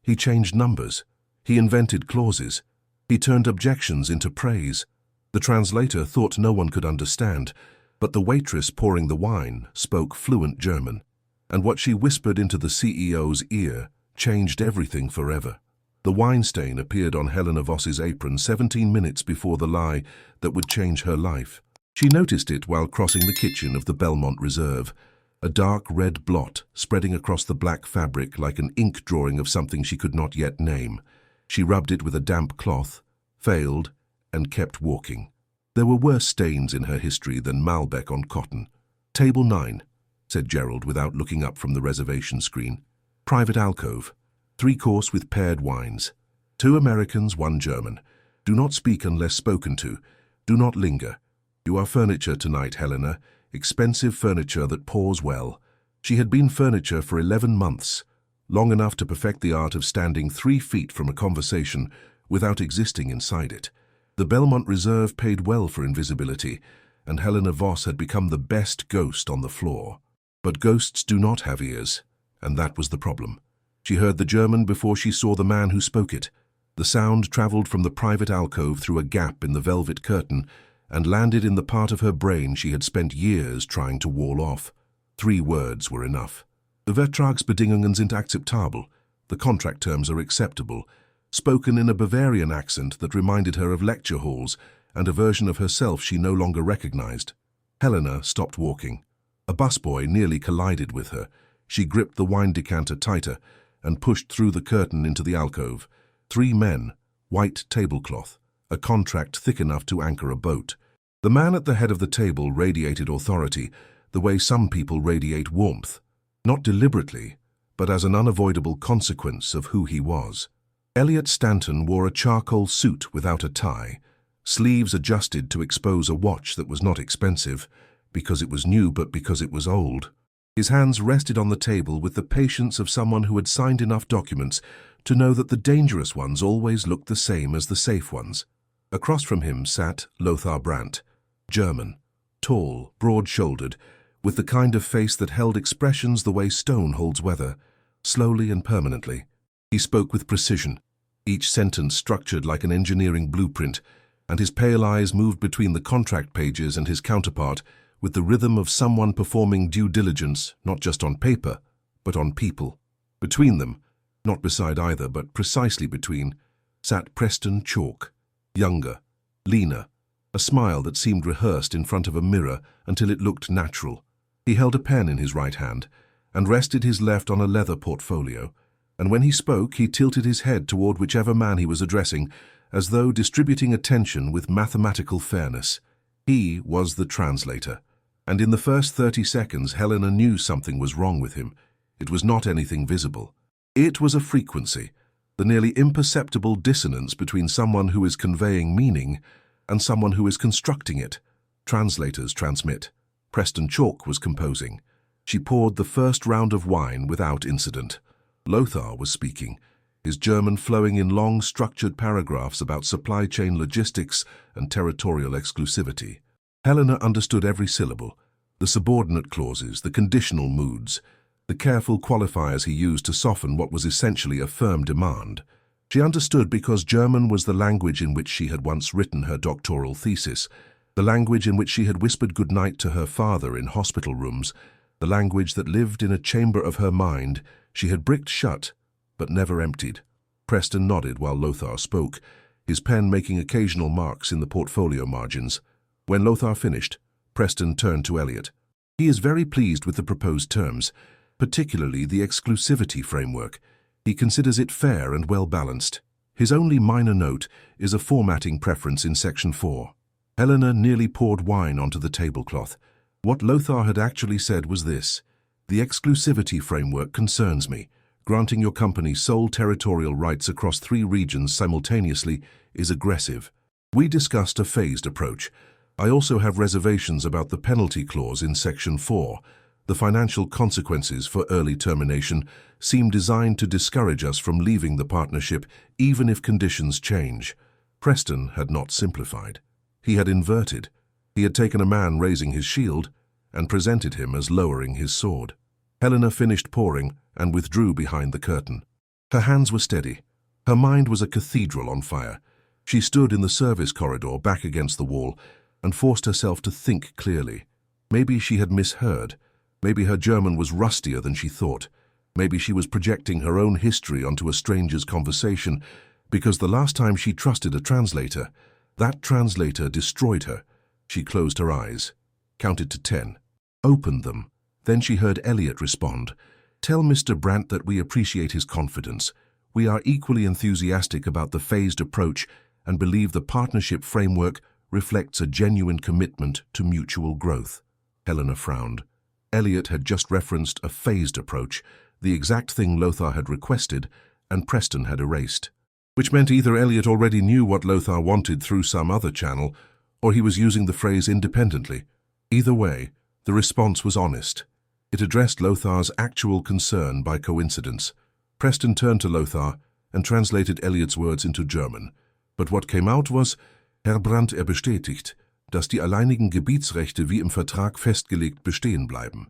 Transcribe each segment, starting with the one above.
He changed numbers. He invented clauses. He turned objections into praise. The translator thought no one could understand, but the waitress pouring the wine spoke fluent German, and what she whispered into the CEO's ear changed everything forever. The wine stain appeared on Helena Voss's apron 17 minutes before the lie that would change her life. She noticed it while crossing the kitchen of the Belmont Reserve, a dark red blot spreading across the black fabric like an ink drawing of something she could not yet name. She rubbed it with a damp cloth, failed, and kept walking. There were worse stains in her history than Malbec on cotton. "Table 9, said Gerald without looking up from the reservation screen. "Private alcove. 3-course with paired wines. 2 Americans, 1 German. Do not speak unless spoken to. Do not linger. You are furniture tonight, Helena. Expensive furniture that pours well." She had been furniture for 11 months, long enough to perfect the art of standing 3 feet from a conversation without existing inside it. The Belmont Reserve paid well for invisibility, and Helena Voss had become the best ghost on the floor. But ghosts do not have ears, and that was the problem. She heard the German before she saw the man who spoke it. The sound traveled from the private alcove through a gap in the velvet curtain and landed in the part of her brain she had spent years trying to wall off. 3 words were enough. "The Vertragsbedingungen sind akzeptabel." The contract terms are acceptable, spoken in a Bavarian accent that reminded her of lecture halls and a version of herself she no longer recognized. Helena stopped walking. A busboy nearly collided with her. She gripped the wine decanter tighter and pushed through the curtain into the alcove. 3 men, white tablecloth, a contract thick enough to anchor a boat. The man at the head of the table radiated authority, the way some people radiate warmth, not deliberately, but as an unavoidable consequence of who he was. Elliot Stanton wore a charcoal suit without a tie, sleeves adjusted to expose a watch that was not expensive, because it was new but because it was old. His hands rested on the table with the patience of someone who had signed enough documents to know that the dangerous ones always looked the same as the safe ones. Across from him sat Lothar Brandt, German, tall, broad-shouldered, with the kind of face that held expressions the way stone holds weather, slowly and permanently. He spoke with precision, each sentence structured like an engineering blueprint, and his pale eyes moved between the contract pages and his counterpart with the rhythm of someone performing due diligence, not just on paper, but on people. Between them, not beside either, but precisely between, sat Preston Chalk, younger, leaner, a smile that seemed rehearsed in front of a mirror until it looked natural. He held a pen in his right hand and rested his left on a leather portfolio, and when he spoke, he tilted his head toward whichever man he was addressing, as though distributing attention with mathematical fairness. He was the translator, and in the first 30 seconds Helena knew something was wrong with him. It was not anything visible. It was a frequency, the nearly imperceptible dissonance between someone who is conveying meaning and someone who is constructing it. Translators transmit. Preston Chalk was composing. She poured the first round of wine without incident. Lothar was speaking, his German flowing in long, structured paragraphs about supply chain logistics and territorial exclusivity. Helena understood every syllable, the subordinate clauses, the conditional moods, the careful qualifiers he used to soften what was essentially a firm demand. She understood because German was the language in which she had once written her doctoral thesis, the language in which she had whispered goodnight to her father in hospital rooms, the language that lived in a chamber of her mind she had bricked shut, but never emptied. Preston nodded while Lothar spoke, his pen making occasional marks in the portfolio margins. When Lothar finished, Preston turned to Elliot. He is very pleased with the proposed terms, particularly the exclusivity framework. He considers it fair and well-balanced. His only minor note is a formatting preference in Section 4. Helena nearly poured wine onto the tablecloth. What Lothar had actually said was this: "The exclusivity framework concerns me. Granting your company sole territorial rights across 3 regions simultaneously is aggressive. We discussed a phased approach. I also have reservations about the penalty clause in Section 4. The financial consequences for early termination seem designed to discourage us from leaving the partnership even if conditions change." Preston had not simplified. He had inverted. He had taken a man raising his shield and presented him as lowering his sword. Helena finished pouring and withdrew behind the curtain. Her hands were steady. Her mind was a cathedral on fire. She stood in the service corridor back against the wall and forced herself to think clearly. Maybe she had misheard. Maybe her German was rustier than she thought. Maybe she was projecting her own history onto a stranger's conversation, because the last time she trusted a translator, that translator destroyed her. She closed her eyes, counted to 10, opened them. Then she heard Elliot respond. "Tell Mr. Brandt that we appreciate his confidence. We are equally enthusiastic about the phased approach and believe the partnership framework reflects a genuine commitment to mutual growth." Helena frowned. Elliot had just referenced a phased approach, the exact thing Lothar had requested and Preston had erased. Which meant either Elliot already knew what Lothar wanted through some other channel, or he was using the phrase independently. Either way, the response was honest. It addressed Lothar's actual concern by coincidence. Preston turned to Lothar and translated Elliot's words into German. But what came out was, "Herr Brandt, bestätigt, dass die alleinigen Gebietsrechte wie im Vertrag festgelegt bestehen bleiben.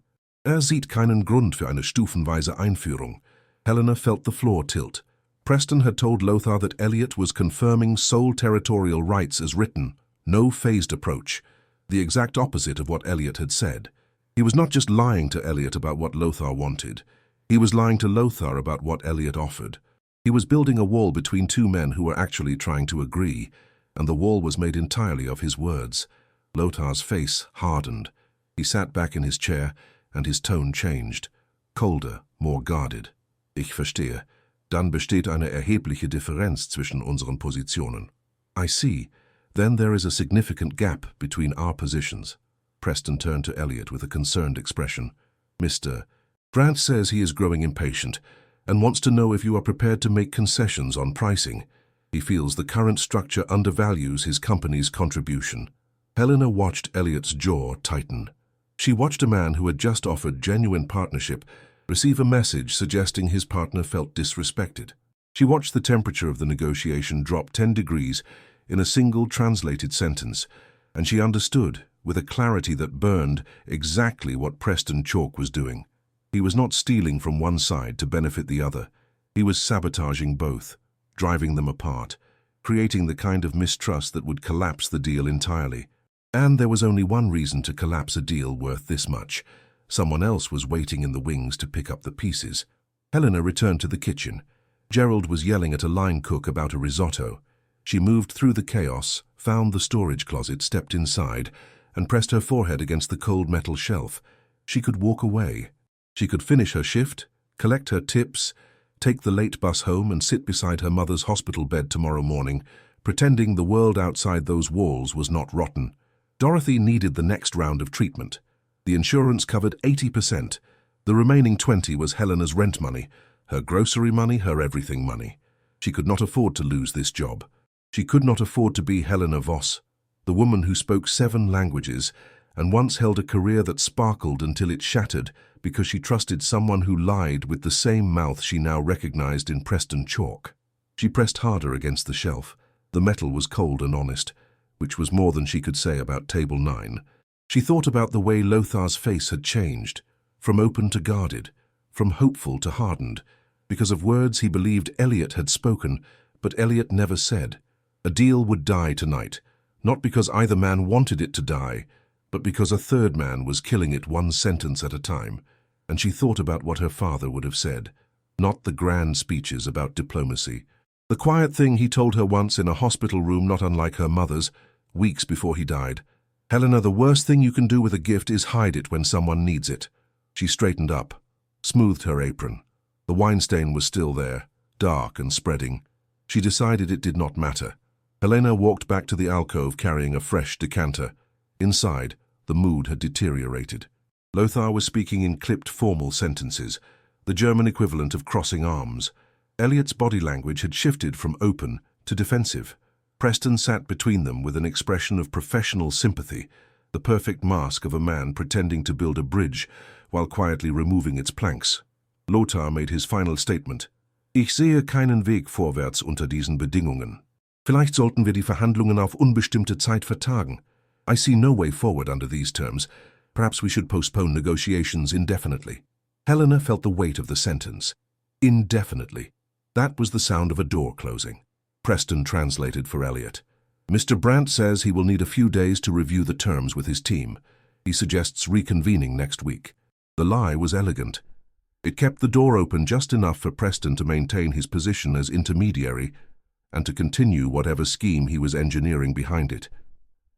Sieht keinen Grund für eine stufenweise Einführung." Helena felt the floor tilt. Preston had told Lothar that Elliot was confirming sole territorial rights as written, no phased approach, the exact opposite of what Elliot had said. He was not just lying to Elliot about what Lothar wanted. He was lying to Lothar about what Elliot offered. He was building a wall between two men who were actually trying to agree, and the wall was made entirely of his words. Lothar's face hardened. He sat back in his chair, and his tone changed. Colder, more guarded. "Ich verstehe. Dann besteht eine erhebliche Differenz zwischen unseren Positionen." "I see. Then there is a significant gap between our positions." Preston turned to Elliot with a concerned expression. "Mr. Brandt says he is growing impatient and wants to know if you are prepared to make concessions on pricing. He feels the current structure undervalues his company's contribution." Helena watched Elliot's jaw tighten. She watched a man who had just offered genuine partnership receive a message suggesting his partner felt disrespected. She watched the temperature of the negotiation drop 10 degrees in a single translated sentence, and she understood, with a clarity that burned, exactly what Preston Chalk was doing. He was not stealing from one side to benefit the other. He was sabotaging both, driving them apart, creating the kind of mistrust that would collapse the deal entirely. And there was only one reason to collapse a deal worth this much. Someone else was waiting in the wings to pick up the pieces. Helena returned to the kitchen. Gerald was yelling at a line cook about a risotto. She moved through the chaos, found the storage closet, stepped inside, and pressed her forehead against the cold metal shelf. She could walk away. She could finish her shift, collect her tips, take the late bus home and sit beside her mother's hospital bed tomorrow morning, pretending the world outside those walls was not rotten. Dorothy needed the next round of treatment. The insurance covered 80%. The remaining 20% was Helena's rent money, her grocery money, her everything money. She could not afford to lose this job. She could not afford to be Helena Voss, the woman who spoke 7 languages and once held a career that sparkled until it shattered because she trusted someone who lied with the same mouth she now recognized in Preston Chalk. She pressed harder against the shelf. The metal was cold and honest, which was more than she could say about Table 9. She thought about the way Lothar's face had changed, from open to guarded, from hopeful to hardened, because of words he believed Elliot had spoken, but Elliot never said. A deal would die tonight, not because either man wanted it to die, but because a third man was killing it one sentence at a time, and she thought about what her father would have said, not the grand speeches about diplomacy. The quiet thing he told her once in a hospital room not unlike her mother's, weeks before he died. "Helena, the worst thing you can do with a gift is hide it when someone needs it." She straightened up, smoothed her apron. The wine stain was still there, dark and spreading. She decided it did not matter. Helena walked back to the alcove carrying a fresh decanter. Inside, the mood had deteriorated. Lothar was speaking in clipped formal sentences, the German equivalent of crossing arms. Elliot's body language had shifted from open to defensive. Preston sat between them with an expression of professional sympathy, the perfect mask of a man pretending to build a bridge while quietly removing its planks. Lothar made his final statement. "Ich sehe keinen Weg vorwärts unter diesen Bedingungen. Vielleicht sollten wir die Verhandlungen auf unbestimmte Zeit vertagen. I see no way forward under these terms. Perhaps we should postpone negotiations indefinitely." Helena felt the weight of the sentence. Indefinitely. That was the sound of a door closing. Preston translated for Elliot. Mr. Brandt says he will need a few days to review the terms with his team. He suggests reconvening next week. The lie was elegant. It kept the door open just enough for Preston to maintain his position as intermediary and to continue whatever scheme he was engineering behind it.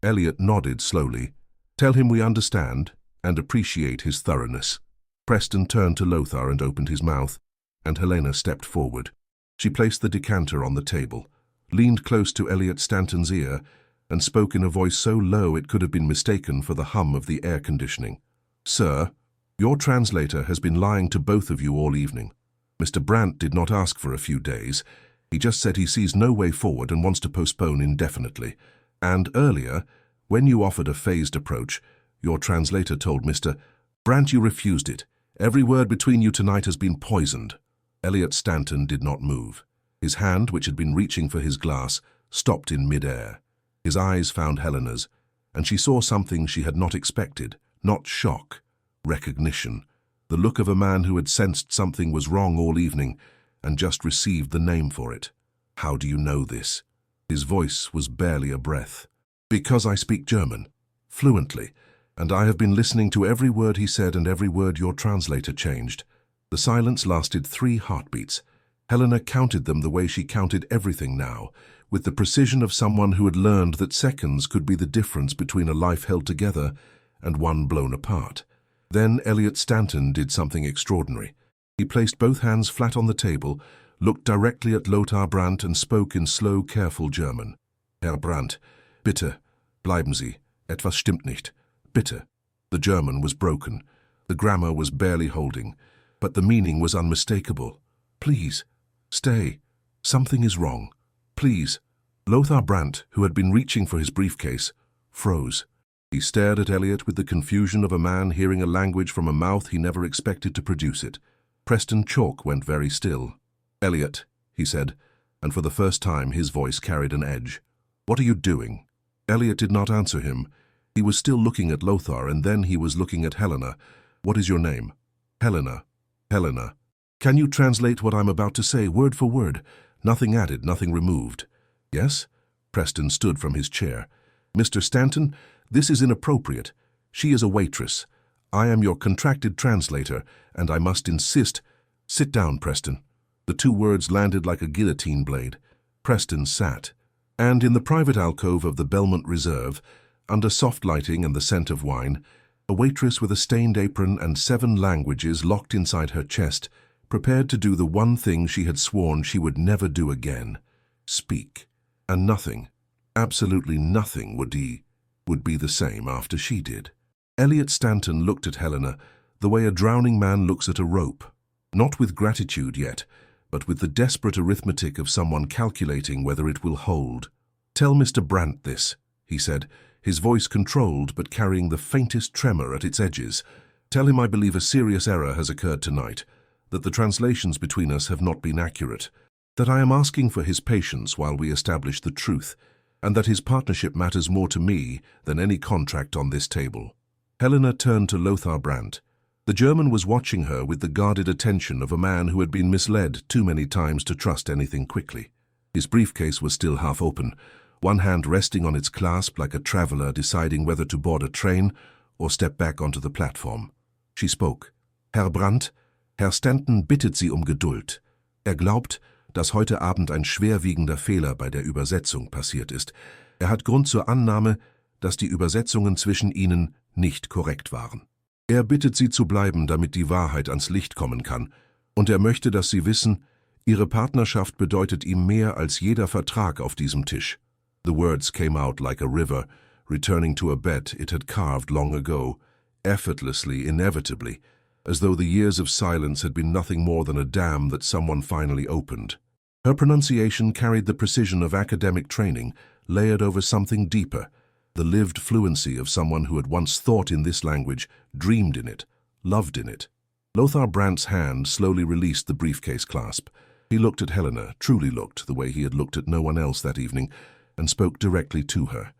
Elliot nodded slowly. Tell him we understand and appreciate his thoroughness. Preston turned to Lothar and opened his mouth, and Helena stepped forward. She placed the decanter on the table, leaned close to Elliot Stanton's ear, and spoke in a voice so low it could have been mistaken for the hum of the air conditioning. Sir, your translator has been lying to both of you all evening. Mr. Brandt did not ask for a few days. He just said he sees no way forward and wants to postpone indefinitely. And earlier, when you offered a phased approach, your translator told Mr. Brandt you refused it. Every word between you tonight has been poisoned. Elliot Stanton did not move. His hand, which had been reaching for his glass, stopped in mid-air. His eyes found Helena's, and she saw something she had not expected, not shock, recognition, the look of a man who had sensed something was wrong all evening and just received the name for it. How do you know this? His voice was barely a breath. Because I speak German, fluently, and I have been listening to every word he said and every word your translator changed. The silence lasted 3 heartbeats. Helena counted them the way she counted everything now, with the precision of someone who had learned that seconds could be the difference between a life held together and one blown apart. Then Elliot Stanton did something extraordinary. He placed both hands flat on the table, looked directly at Lothar Brandt and spoke in slow, careful German. Herr Brandt, bitte, bleiben Sie. Etwas stimmt nicht. Bitte. The German was broken. The grammar was barely holding, but the meaning was unmistakable. Please, stay. Something is wrong. Please. Lothar Brandt, who had been reaching for his briefcase, froze. He stared at Elliot with the confusion of a man hearing a language from a mouth he never expected to produce it. Preston Chalk went very still. Elliot, he said, and for the first time his voice carried an edge. What are you doing? Elliot did not answer him. He was still looking at Lothar, and then he was looking at Helena. What is your name? Helena. Helena. Can you translate what I'm about to say, word for word? Nothing added, nothing removed. Yes? Preston stood from his chair. Mr. Stanton, this is inappropriate. She is a waitress. I am your contracted translator, and I must insist. Sit down, Preston. The 2 words landed like a guillotine blade. Preston sat. And in the private alcove of the Belmont Reserve, under soft lighting and the scent of wine, a waitress with a stained apron and 7 languages locked inside her chest, prepared to do the one thing she had sworn she would never do again, speak. And nothing, absolutely nothing would be the same after she did. Elliot Stanton looked at Helena the way a drowning man looks at a rope, not with gratitude yet, but with the desperate arithmetic of someone calculating whether it will hold. Tell Mr. Brandt this, he said, his voice controlled but carrying the faintest tremor at its edges. Tell him I believe a serious error has occurred tonight, that the translations between us have not been accurate, that I am asking for his patience while we establish the truth, and that his partnership matters more to me than any contract on this table. Helena turned to Lothar Brandt. The German was watching her with the guarded attention of a man who had been misled too many times to trust anything quickly. His briefcase was still half open, one hand resting on its clasp like a traveler deciding whether to board a train or step back onto the platform. She spoke. Herr Brandt, Herr Stanton bittet Sie um Geduld. Glaubt, dass heute Abend ein schwerwiegender Fehler bei der Übersetzung passiert ist. Hat Grund zur Annahme, dass die Übersetzungen zwischen Ihnen nicht korrekt waren. Bittet Sie zu bleiben, damit die Wahrheit ans Licht kommen kann. Und möchte, dass Sie wissen, Ihre Partnerschaft bedeutet ihm mehr als jeder Vertrag auf diesem Tisch. The words came out like a river, returning to a bet it had carved long ago, effortlessly, inevitably, as though the years of silence had been nothing more than a dam that someone finally opened. Her pronunciation carried the precision of academic training, layered over something deeper, the lived fluency of someone who had once thought in this language, dreamed in it, loved in it. Lothar Brandt's hand slowly released the briefcase clasp. He looked at Helena, truly looked the way he had looked at no one else that evening, and spoke directly to her.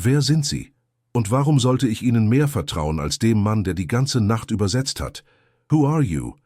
Wer sind Sie? Und warum sollte ich Ihnen mehr vertrauen als dem Mann, der die ganze Nacht übersetzt hat? Who are you?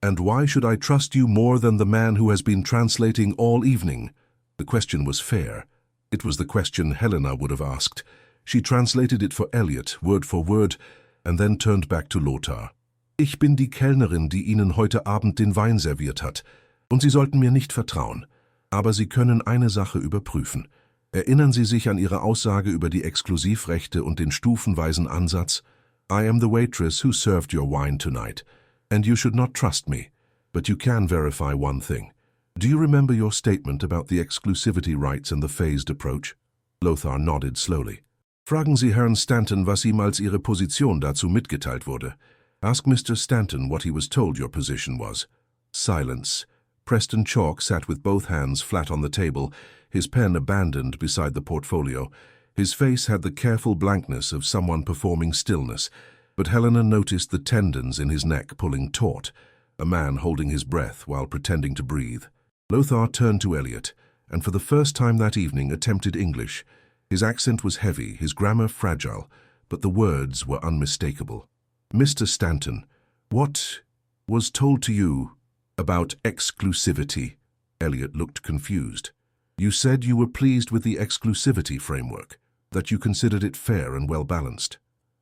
And why should I trust you more than the man who has been translating all evening? The question was fair. It was the question Helena would have asked. She translated it for Elliot, word for word, and then turned back to Lothar. Ich bin die Kellnerin, die Ihnen heute Abend den Wein serviert hat. Und Sie sollten mir nicht vertrauen. Aber Sie können eine Sache überprüfen. Erinnern Sie sich an Ihre Aussage über die Exklusivrechte und den stufenweisen Ansatz? I am the waitress who served your wine tonight. And you should not trust me. But you can verify one thing. Do you remember your statement about the exclusivity rights and the phased approach? Lothar nodded slowly. Fragen Sie Herrn Stanton, was ihm als Ihre Position dazu mitgeteilt wurde. Ask Mr. Stanton what he was told your position was. Silence. Preston Chalk sat with both hands flat on the table, his pen abandoned beside the portfolio. His face had the careful blankness of someone performing stillness, but Helena noticed the tendons in his neck pulling taut, a man holding his breath while pretending to breathe. Lothar turned to Elliot, and for the first time that evening attempted English. His accent was heavy, his grammar fragile, but the words were unmistakable. Mr. Stanton, what was told to you about exclusivity? Elliot looked confused. You said you were pleased with the exclusivity framework, that you considered it fair and well-balanced.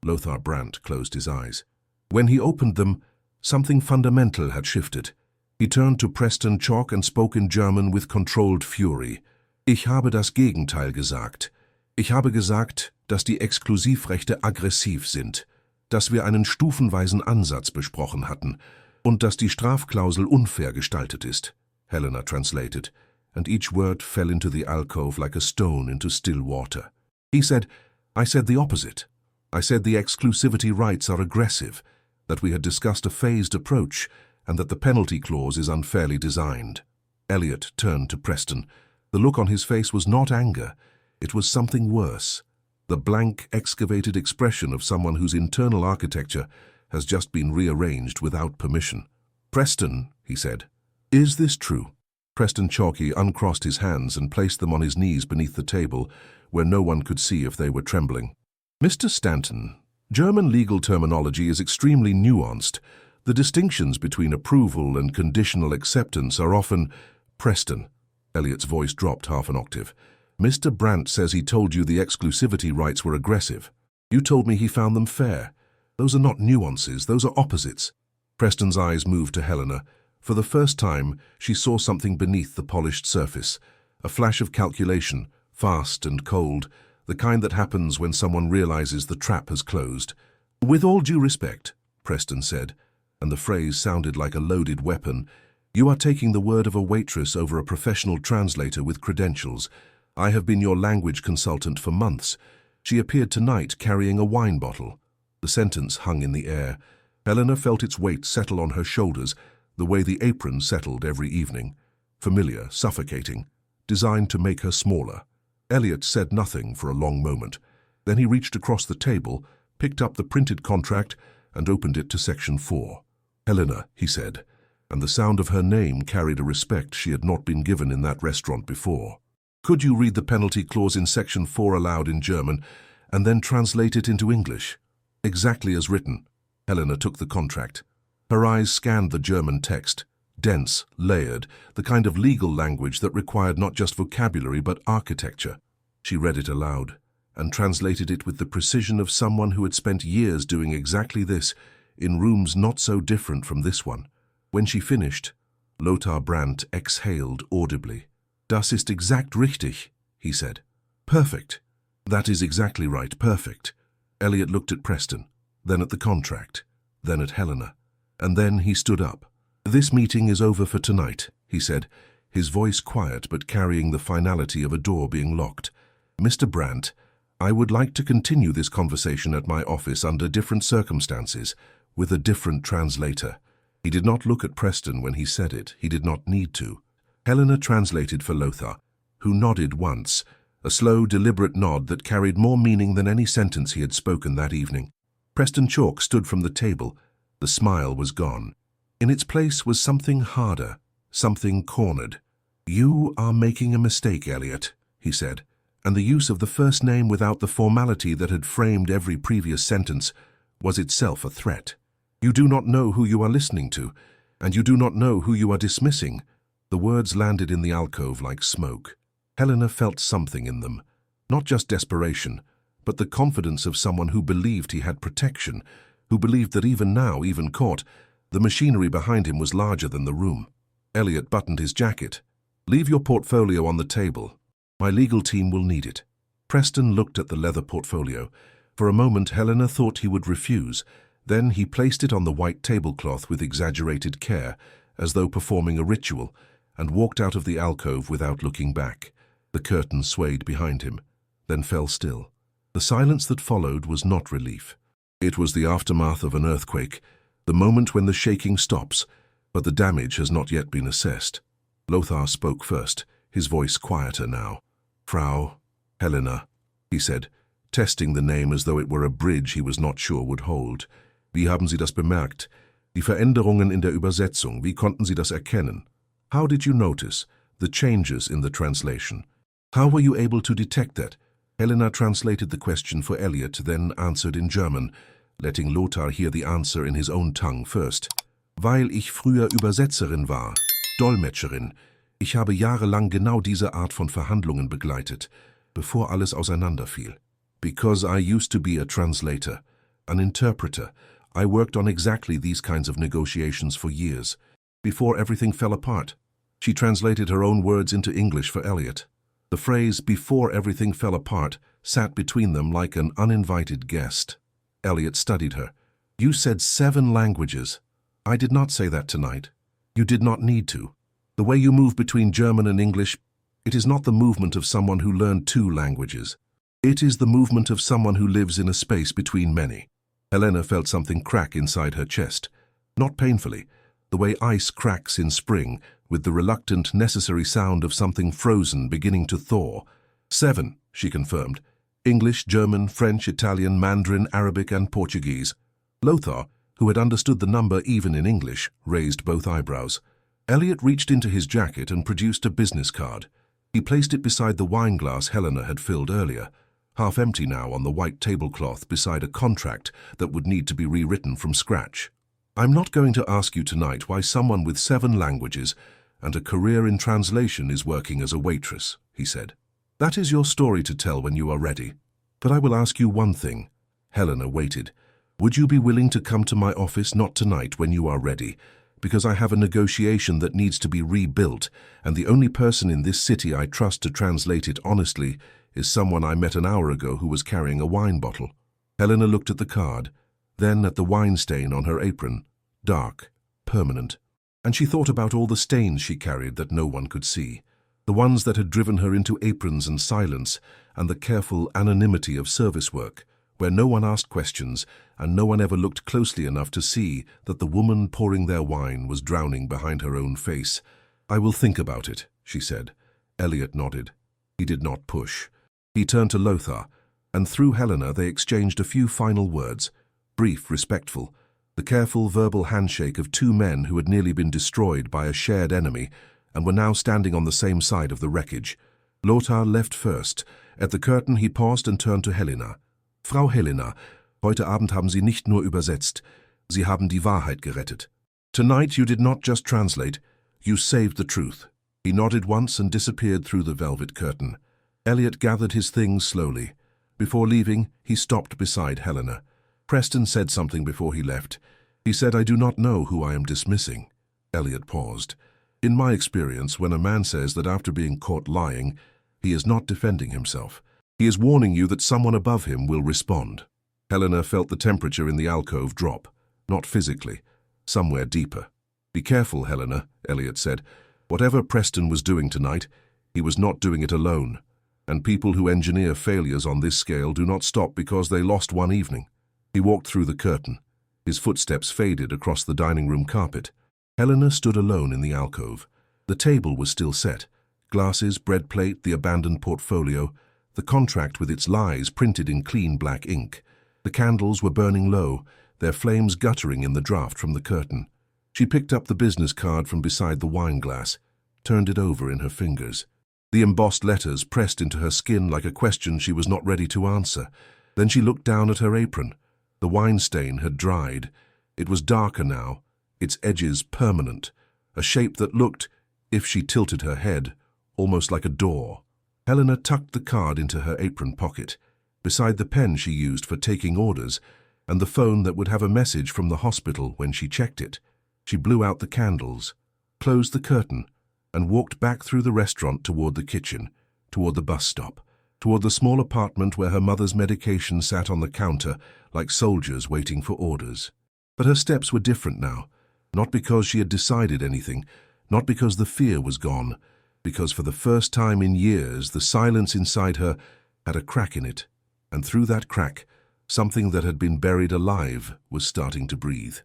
Lothar Brandt closed his eyes. When he opened them, something fundamental had shifted. He turned to Preston Chalk and spoke in German with controlled fury. Ich habe das Gegenteil gesagt. Ich habe gesagt, dass die Exklusivrechte aggressiv sind, dass wir einen stufenweisen Ansatz besprochen hatten und dass die Strafklausel unfair gestaltet ist. Helena translated, and each word fell into the alcove like a stone into still water. He said, I said the opposite. I said the exclusivity rights are aggressive, that we had discussed a phased approach, and that the penalty clause is unfairly designed. Elliot turned to Preston. The look on his face was not anger. It was something worse. The blank, excavated expression of someone whose internal architecture has just been rearranged without permission. Preston, he said, is this true? Preston Chalky uncrossed his hands and placed them on his knees beneath the table, where no one could see if they were trembling. Mr. Stanton, German legal terminology is extremely nuanced. The distinctions between approval and conditional acceptance are often... Preston. Elliot's voice dropped half an octave. Mr. Brandt says he told you the exclusivity rights were aggressive. You told me he found them fair. Those are not nuances, those are opposites. Preston's eyes moved to Helena. For the first time, she saw something beneath the polished surface. A flash of calculation, fast and cold, the kind that happens when someone realizes the trap has closed. With all due respect, Preston said, and the phrase sounded like a loaded weapon, you are taking the word of a waitress over a professional translator with credentials. I have been your language consultant for months. She appeared tonight carrying a wine bottle. The sentence hung in the air. Helena felt its weight settle on her shoulders, the way the apron settled every evening. Familiar, suffocating, designed to make her smaller. Elliot said nothing for a long moment. Then he reached across the table, picked up the printed contract, and opened it to Section 4. Helena, he said, and the sound of her name carried a respect she had not been given in that restaurant before. Could you read the penalty clause in Section 4 aloud in German, and then translate it into English? Exactly as written. Helena took the contract. Her eyes scanned the German text, dense, layered, the kind of legal language that required not just vocabulary but architecture. She read it aloud, and translated it with the precision of someone who had spent years doing exactly this, in rooms not so different from this one. When she finished, Lothar Brandt exhaled audibly. Das ist exakt richtig, he said. Perfect. That is exactly right, perfect. Elliot looked at Preston, then at the contract, then at Helena, and then he stood up. This meeting is over for tonight, he said, his voice quiet but carrying the finality of a door being locked. Mr. Brandt, I would like to continue this conversation at my office under different circumstances, with a different translator. He did not look at Preston when he said it. He did not need to. Helena translated for Lothar, who nodded once, a slow, deliberate nod that carried more meaning than any sentence he had spoken that evening. Preston Chalk stood from the table. The smile was gone. In its place was something harder, something cornered. You are making a mistake, Elliot, he said, and the use of the first name without the formality that had framed every previous sentence was itself a threat. You do not know who you are listening to. And you do not know who you are dismissing. The words landed in the alcove like smoke. Helena felt something in them. Not just desperation, but the confidence of someone who believed he had protection, who believed that even now, even caught, the machinery behind him was larger than the room. Elliot buttoned his jacket. "Leave your portfolio on the table. My legal team will need it." Preston looked at the leather portfolio. For a moment, Helena thought he would refuse. Then he placed it on the white tablecloth with exaggerated care, as though performing a ritual, and walked out of the alcove without looking back. The curtain swayed behind him, then fell still. The silence that followed was not relief. It was the aftermath of an earthquake, the moment when the shaking stops, but the damage has not yet been assessed. Lothar spoke first, his voice quieter now. "Frau Helena," he said, testing the name as though it were a bridge he was not sure would hold. "Wie haben Sie das bemerkt? Die Veränderungen in der Übersetzung, wie konnten Sie das erkennen? How did you notice the changes in the translation? How were you able to detect that?" Helena translated the question for Elliot, then answered in German, letting Lothar hear the answer in his own tongue first. "Weil ich früher Übersetzerin war, Dolmetscherin. Ich habe jahrelang genau diese Art von Verhandlungen begleitet, bevor alles auseinanderfiel. Because I used to be a translator, an interpreter. I worked on exactly these kinds of negotiations for years, before everything fell apart." She translated her own words into English for Elliot. The phrase, "before everything fell apart," sat between them like an uninvited guest. Elliot studied her. "You said 7 languages. I did not say that tonight. You did not need to. The way you move between German and English, it is not the movement of someone who learned 2 languages. It is the movement of someone who lives in a space between many." Helena felt something crack inside her chest. Not painfully, the way ice cracks in spring, with the reluctant, necessary sound of something frozen beginning to thaw. 7, she confirmed. English, German, French, Italian, Mandarin, Arabic, and Portuguese. Lothar, who had understood the number even in English, raised both eyebrows. Elliot reached into his jacket and produced a business card. He placed it beside the wine glass Helena had filled earlier, half empty now on the white tablecloth beside a contract that would need to be rewritten from scratch. "I'm not going to ask you tonight why someone with 7 languages and a career in translation is working as a waitress," he said. "That is your story to tell when you are ready. But I will ask you one thing." Helena waited. "Would you be willing to come to my office not tonight when you are ready? Because I have a negotiation that needs to be rebuilt, and the only person in this city I trust to translate it honestly is someone I met an hour ago who was carrying a wine bottle." Helena looked at the card, then at the wine stain on her apron, dark, permanent. And she thought about all the stains she carried that no one could see, the ones that had driven her into aprons and silence, and the careful anonymity of service work, where no one asked questions and no one ever looked closely enough to see that the woman pouring their wine was drowning behind her own face. "I will think about it," she said. Elliot nodded. He did not push. He turned to Lothar, and through Helena they exchanged a few final words, brief, respectful, the careful verbal handshake of 2 men who had nearly been destroyed by a shared enemy and were now standing on the same side of the wreckage. Lothar left first. At the curtain he paused and turned to Helena. "Frau Helena, heute Abend haben Sie nicht nur übersetzt, Sie haben die Wahrheit gerettet. Tonight you did not just translate, you saved the truth." He nodded once and disappeared through the velvet curtain. Elliot gathered his things slowly. Before leaving, he stopped beside Helena. Preston said something before he left. He said, "I do not know who I am dismissing." Elliot paused. "In my experience, when a man says that after being caught lying, he is not defending himself. He is warning you that someone above him will respond." Helena felt the temperature in the alcove drop, not physically, somewhere deeper. "Be careful, Helena," Elliot said. "Whatever Preston was doing tonight, he was not doing it alone. And people who engineer failures on this scale do not stop because they lost one evening." He walked through the curtain. His footsteps faded across the dining room carpet. Helena stood alone in the alcove. The table was still set. Glasses, bread plate, the abandoned portfolio, the contract with its lies printed in clean black ink. The candles were burning low, their flames guttering in the draught from the curtain. She picked up the business card from beside the wine glass, turned it over in her fingers. The embossed letters pressed into her skin like a question she was not ready to answer. Then she looked down at her apron. The wine stain had dried. It was darker now, its edges permanent, a shape that looked, if she tilted her head, almost like a door. Helena tucked the card into her apron pocket, beside the pen she used for taking orders and the phone that would have a message from the hospital when she checked it. She blew out the candles, closed the curtain, and walked back through the restaurant toward the kitchen, toward the bus stop, toward the small apartment where her mother's medication sat on the counter like soldiers waiting for orders. But her steps were different now, not because she had decided anything, not because the fear was gone, because for the first time in years the silence inside her had a crack in it, and through that crack, something that had been buried alive was starting to breathe.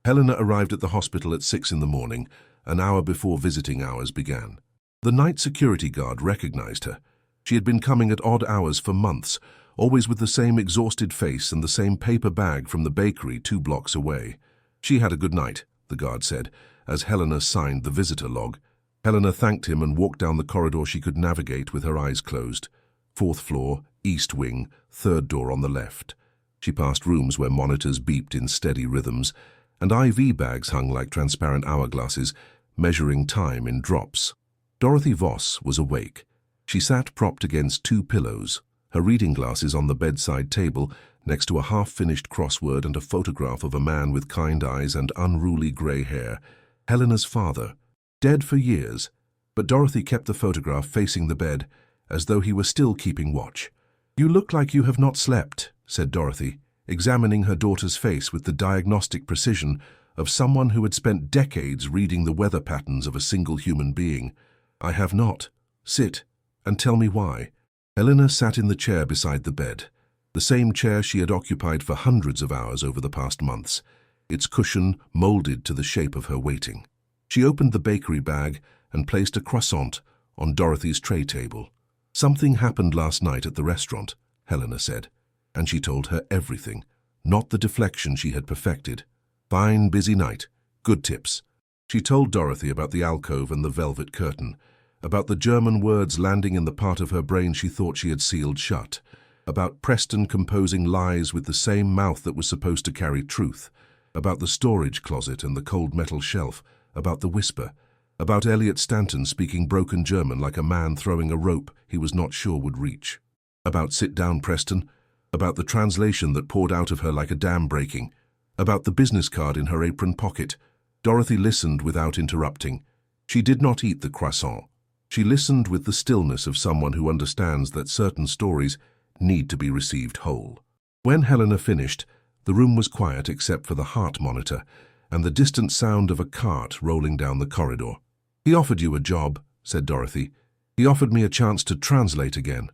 Helena arrived at the hospital at 6 in the morning, an hour before visiting hours began. The night security guard recognized her. She had been coming at odd hours for months, always with the same exhausted face and the same paper bag from the bakery 2 blocks away. She had a good night, the guard said, as Helena signed the visitor log. Helena thanked him and walked down the corridor she could navigate with her eyes closed. 4th floor, east wing, 3rd door on the left. She passed rooms where monitors beeped in steady rhythms, and IV bags hung like transparent hourglasses, measuring time in drops. Dorothy Voss was awake. She sat propped against 2 pillows, her reading glasses on the bedside table, next to a half-finished crossword and a photograph of a man with kind eyes and unruly grey hair, Helena's father, dead for years, but Dorothy kept the photograph facing the bed, as though he were still keeping watch. "You look like you have not slept," said Dorothy, examining her daughter's face with the diagnostic precision of someone who had spent decades reading the weather patterns of a single human being. "I have not. Sit, and tell me why." Helena sat in the chair beside the bed, the same chair she had occupied for hundreds of hours over the past months, its cushion molded to the shape of her waiting. She opened the bakery bag and placed a croissant on Dorothy's tray table. "Something happened last night at the restaurant," Helena said, and she told her everything, not the deflection she had perfected. "Fine, busy night. Good tips." She told Dorothy about the alcove and the velvet curtain, about the German words landing in the part of her brain she thought she had sealed shut, about Preston composing lies with the same mouth that was supposed to carry truth, about the storage closet and the cold metal shelf, about the whisper, about Elliot Stanton speaking broken German like a man throwing a rope he was not sure would reach, about "Sit down, Preston," about the translation that poured out of her like a dam breaking, about the business card in her apron pocket. Dorothy listened without interrupting. She did not eat the croissant. She listened with the stillness of someone who understands that certain stories need to be received whole. When Helena finished, the room was quiet except for the heart monitor and the distant sound of a cart rolling down the corridor. "He offered you a job," said Dorothy. "He offered me a chance to translate again.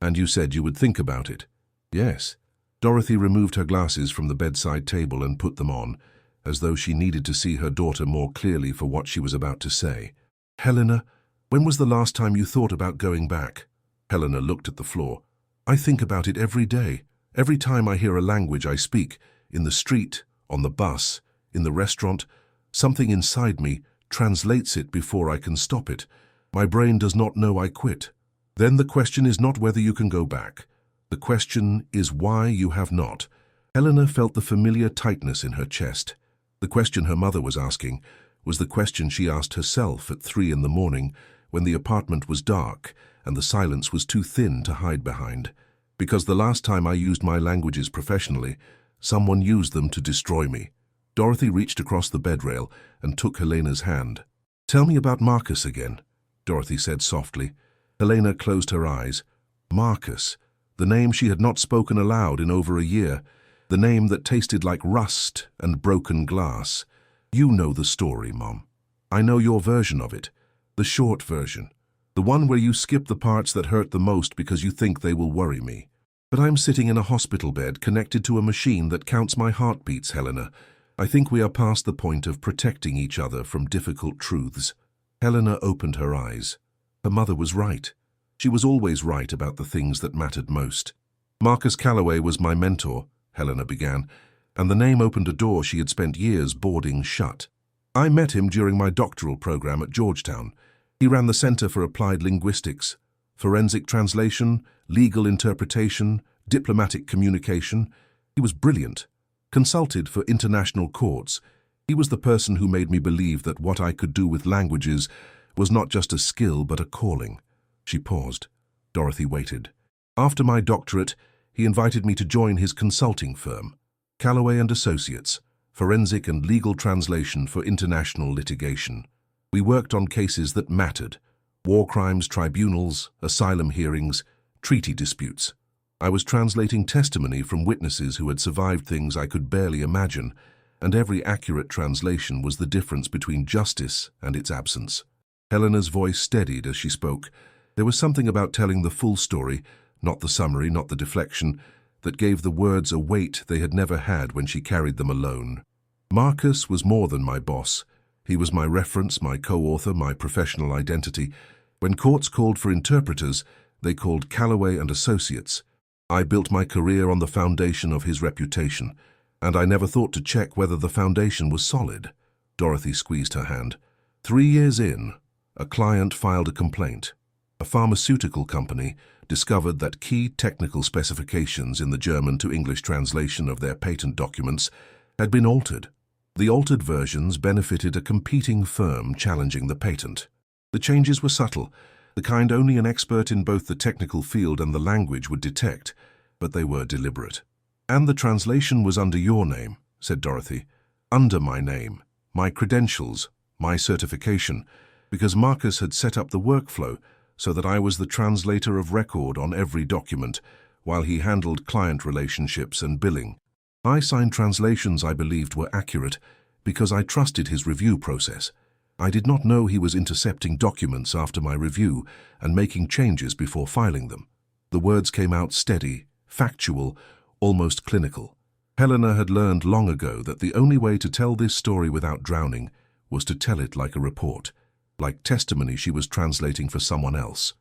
And you said you would think about it." "Yes." Dorothy removed her glasses from the bedside table and put them on, as though she needed to see her daughter more clearly for what she was about to say. "Helena, when was the last time you thought about going back?" Helena looked at the floor. "I think about it every day. Every time I hear a language I speak, in the street, on the bus, in the restaurant, something inside me translates it before I can stop it. My brain does not know I quit. Then the question is not whether you can go back. The question is why you have not." Helena felt the familiar tightness in her chest. The question her mother was asking was the question she asked herself at 3 in the morning when the apartment was dark and the silence was too thin to hide behind. "Because the last time I used my languages professionally, someone used them to destroy me." Dorothy reached across the bedrail and took Helena's hand. "Tell me about Marcus again," Dorothy said softly. Helena closed her eyes. Marcus, the name she had not spoken aloud in over a year, the name that tasted like rust and broken glass. "You know the story, Mom. I know your version of it, the short version, the one where you skip the parts that hurt the most because you think they will worry me. But I'm sitting in a hospital bed connected to a machine that counts my heartbeats, Helena. I think we are past the point of protecting each other from difficult truths." Helena opened her eyes. Her mother was right. She was always right about the things that mattered most. "Marcus Calloway was my mentor," Helena began, and the name opened a door she had spent years boarding shut. "I met him during my doctoral program at Georgetown. He ran the Center for Applied Linguistics, forensic translation, legal interpretation, diplomatic communication. He was brilliant. Consulted for international courts. He was the person who made me believe that what I could do with languages was not just a skill but a calling. She paused. Dorothy waited. After my doctorate, he invited me to join his consulting firm, Callaway and Associates, forensic and legal translation for international litigation. We worked on cases that mattered: war crimes tribunals, asylum hearings, treaty disputes. I was translating testimony from witnesses who had survived things I could barely imagine, and every accurate translation was the difference between justice and its absence. Helena's voice steadied as she spoke. There was something about telling the full story, not the summary, not the deflection, that gave the words a weight they had never had when she carried them alone. Marcus was more than my boss. He was my reference, my co-author, my professional identity. When courts called for interpreters, they called Callaway and Associates. I built my career on the foundation of his reputation, and I never thought to check whether the foundation was solid. Dorothy squeezed her hand. 3 years in, a client filed a complaint. A pharmaceutical company discovered that key technical specifications in the German to English translation of their patent documents had been altered. The altered versions benefited a competing firm challenging the patent. The changes were subtle, the kind only an expert in both the technical field and the language would detect, but they were deliberate. "And the translation was under your name," said Dorothy. "Under my name, my credentials, my certification, because Marcus had set up the workflow so that I was the translator of record on every document, while he handled client relationships and billing. I signed translations I believed were accurate because I trusted his review process. I did not know he was intercepting documents after my review and making changes before filing them. The words came out steady, factual, almost clinical. Helena had learned long ago that the only way to tell this story without drowning was to tell it like a report, like testimony she was translating for someone else.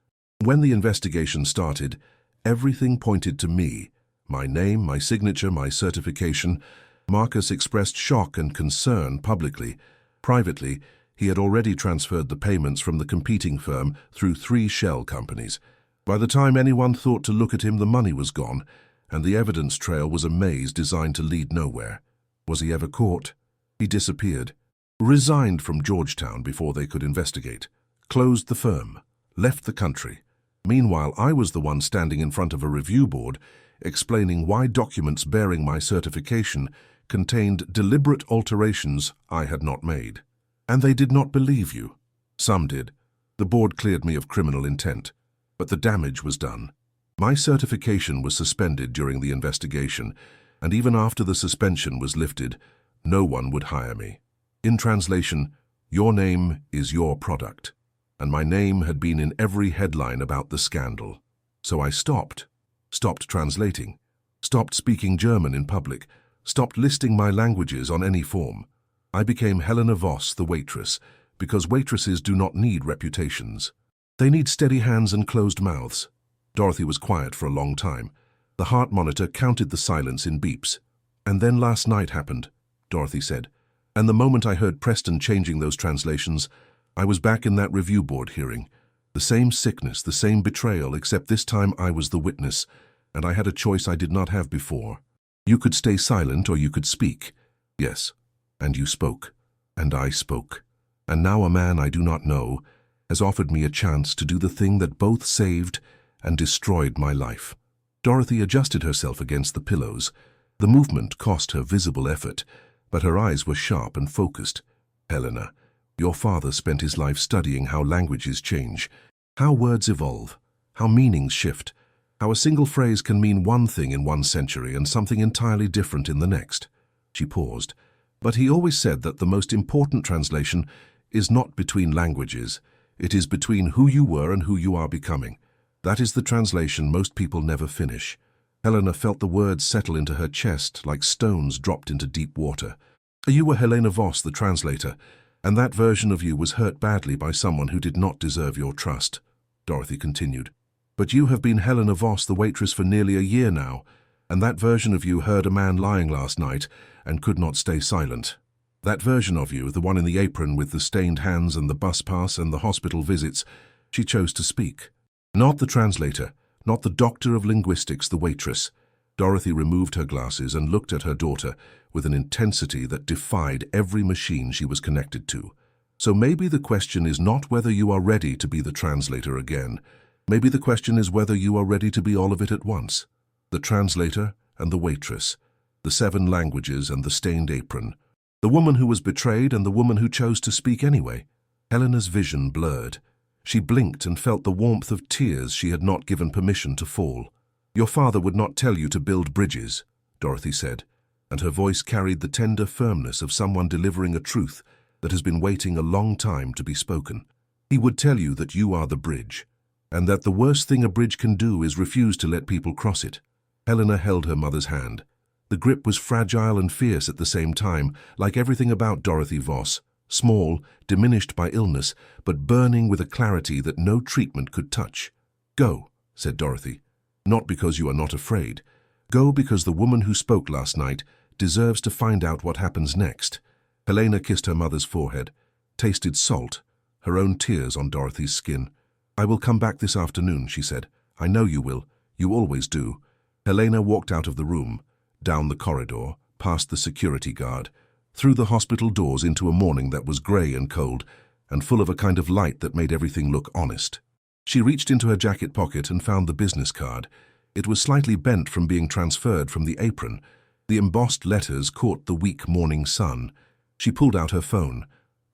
When the investigation started, everything pointed to me. My name, my signature, my certification. Marcus expressed shock and concern publicly. Privately, he had already transferred the payments from the competing firm through 3 shell companies. By the time anyone thought to look at him, the money was gone, and the evidence trail was a maze designed to lead nowhere. Was he ever caught? He disappeared. Resigned from Georgetown before they could investigate. Closed the firm. Left the country. Meanwhile, I was the one standing in front of a review board, explaining why documents bearing my certification contained deliberate alterations I had not made. And they did not believe you. Some did. The board cleared me of criminal intent. But the damage was done. My certification was suspended during the investigation, and even after the suspension was lifted, no one would hire me. In translation, your name is your product, and my name had been in every headline about the scandal. So I stopped translating, stopped speaking German in public, stopped listing my languages on any form. I became Helena Voss, the waitress, because waitresses do not need reputations. They need steady hands and closed mouths. Dorothy was quiet for a long time. The heart monitor counted the silence in beeps. "And then last night happened," Dorothy said. "And the moment I heard Preston changing those translations, I was back in that review board hearing. The same sickness, the same betrayal, except this time I was the witness, and I had a choice I did not have before. You could stay silent or you could speak. Yes, and you spoke, and I spoke. And now a man I do not know has offered me a chance to do the thing that both saved and destroyed my life." Dorothy adjusted herself against the pillows. The movement cost her visible effort, but her eyes were sharp and focused. "Helena, your father spent his life studying how languages change, how words evolve, how meanings shift, how a single phrase can mean one thing in one century and something entirely different in the next." She paused. "But he always said that the most important translation is not between languages. It is between who you were and who you are becoming. That is the translation most people never finish." Helena felt the words settle into her chest like stones dropped into deep water. "You were Helena Voss, the translator, and that version of you was hurt badly by someone who did not deserve your trust," Dorothy continued. "But you have been Helena Voss, the waitress, for nearly a year now, and that version of you heard a man lying last night and could not stay silent. That version of you, the one in the apron with the stained hands and the bus pass and the hospital visits, she chose to speak. Not the translator, not the doctor of linguistics, the waitress. Dorothy removed her glasses and looked at her daughter with an intensity that defied every machine she was connected to. So maybe the question is not whether you are ready to be the translator again. Maybe the question is whether you are ready to be all of it at once. The translator and the waitress, the 7 languages and the stained apron, the woman who was betrayed and the woman who chose to speak anyway. Helena's vision blurred. She blinked and felt the warmth of tears she had not given permission to fall. "Your father would not tell you to build bridges," Dorothy said, and her voice carried the tender firmness of someone delivering a truth that has been waiting a long time to be spoken. "He would tell you that you are the bridge, and that the worst thing a bridge can do is refuse to let people cross it." Helena held her mother's hand. The grip was fragile and fierce at the same time, like everything about Dorothy Voss, small, diminished by illness, but burning with a clarity that no treatment could touch. "Go," said Dorothy. "Not because you are not afraid. Go because the woman who spoke last night deserves to find out what happens next." Helena kissed her mother's forehead, tasted salt, her own tears on Dorothy's skin. "I will come back this afternoon," she said. "I know you will. You always do." Helena walked out of the room, down the corridor, past the security guard, through the hospital doors into a morning that was grey and cold, and full of a kind of light that made everything look honest. She reached into her jacket pocket and found the business card. It was slightly bent from being transferred from the apron. The embossed letters caught the weak morning sun. She pulled out her phone,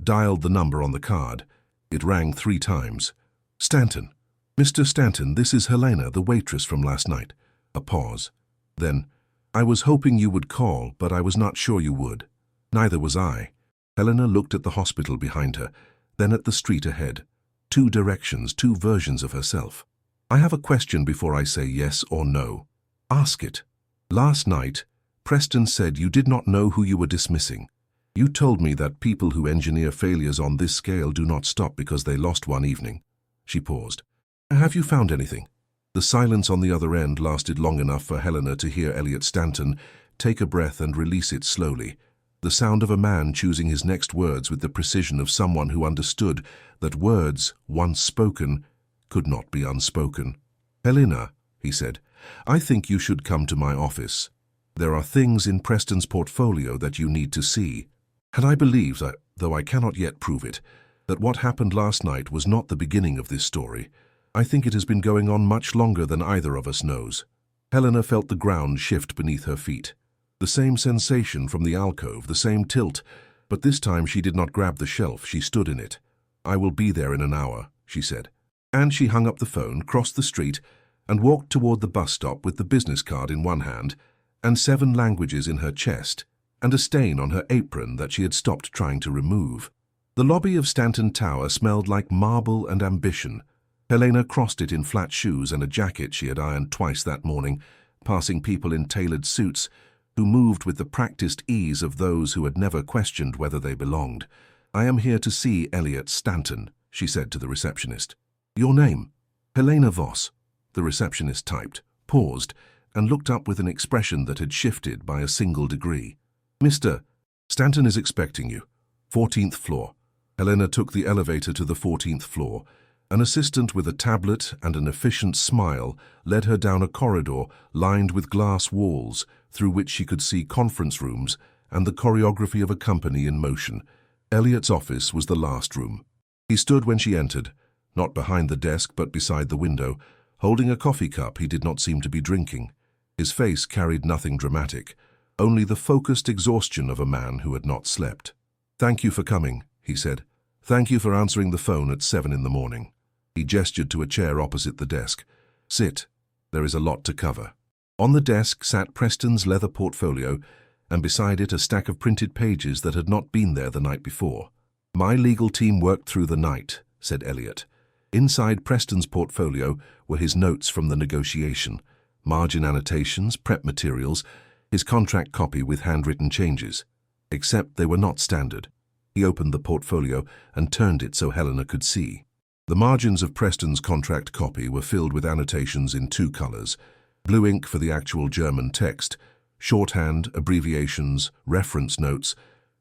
dialed the number on the card. It rang 3 times. "Stanton. Mr. Stanton, this is Helena, the waitress from last night." A pause. Then, "I was hoping you would call, but I was not sure you would." "Neither was I." Helena looked at the hospital behind her, then at the street ahead. 2 directions, 2 versions of herself. "I have a question before I say yes or no." "Ask it." "Last night, Preston said you did not know who you were dismissing. You told me that people who engineer failures on this scale do not stop because they lost one evening." She paused. "Have you found anything?" The silence on the other end lasted long enough for Helena to hear Elliot Stanton take a breath and release it slowly, the sound of a man choosing his next words with the precision of someone who understood that words, once spoken, could not be unspoken. "Helena," he said, "I think you should come to my office. There are things in Preston's portfolio that you need to see. And I believe that, though I cannot yet prove it, that what happened last night was not the beginning of this story. I think it has been going on much longer than either of us knows." Helena felt the ground shift beneath her feet. The same sensation from the alcove, the same tilt, but this time she did not grab the shelf, she stood in it. "I will be there in an hour," she said. And she hung up the phone, crossed the street, and walked toward the bus stop with the business card in one hand and 7 languages in her chest, and a stain on her apron that she had stopped trying to remove. The lobby of Stanton Tower smelled like marble and ambition. Helena crossed it in flat shoes and a jacket she had ironed twice that morning, passing people in tailored suits who moved with the practiced ease of those who had never questioned whether they belonged. "I am here to see Elliot Stanton," she said to the receptionist. "Your name?" "Helena Voss," the receptionist typed, paused, and looked up with an expression that had shifted by a single degree. "Mr. Stanton is expecting you. 14th floor." Helena took the elevator to the 14th floor. An assistant with a tablet and an efficient smile led her down a corridor lined with glass walls through which she could see conference rooms and the choreography of a company in motion. Elliot's office was the last room. He stood when she entered, not behind the desk but beside the window, holding a coffee cup he did not seem to be drinking. His face carried nothing dramatic, only the focused exhaustion of a man who had not slept. "Thank you for coming," he said. "Thank you for answering the phone at 7 in the morning." He gestured to a chair opposite the desk. "Sit. There is a lot to cover." On the desk sat Preston's leather portfolio, and beside it a stack of printed pages that had not been there the night before. "My legal team worked through the night," said Elliot. Inside Preston's portfolio were his notes from the negotiation, margin annotations, prep materials, his contract copy with handwritten changes. Except they were not standard. He opened the portfolio and turned it so Helena could see. The margins of Preston's contract copy were filled with annotations in 2 colors, blue ink for the actual German text, shorthand, abbreviations, reference notes,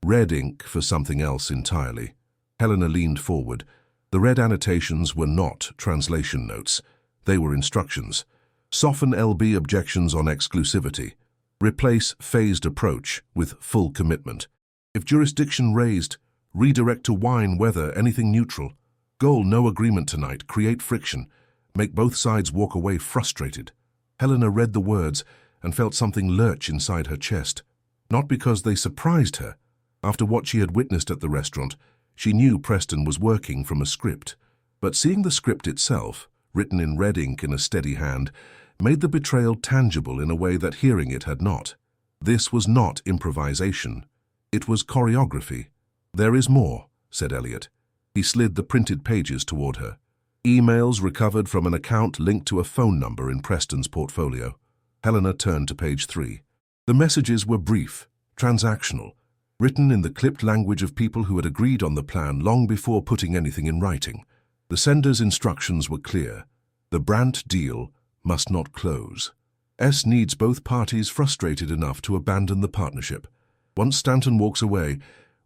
red ink for something else entirely. Helena leaned forward. The red annotations were not translation notes. They were instructions. Soften LB objections on exclusivity. Replace phased approach with full commitment. If jurisdiction raised, redirect to wine, weather, anything neutral. Goal, no agreement tonight, create friction. Make both sides walk away frustrated. Helena read the words and felt something lurch inside her chest. Not because they surprised her. After what she had witnessed at the restaurant, she knew Preston was working from a script. But seeing the script itself, written in red ink in a steady hand, made the betrayal tangible in a way that hearing it had not. This was not improvisation. It was choreography. "There is more," said Elliot. He slid the printed pages toward her. Emails recovered from an account linked to a phone number in Preston's portfolio. Helena turned to page 3. The messages were brief, transactional, written in the clipped language of people who had agreed on the plan long before putting anything in writing. The sender's instructions were clear. The Brandt deal must not close. S needs both parties frustrated enough to abandon the partnership. Once Stanton walks away,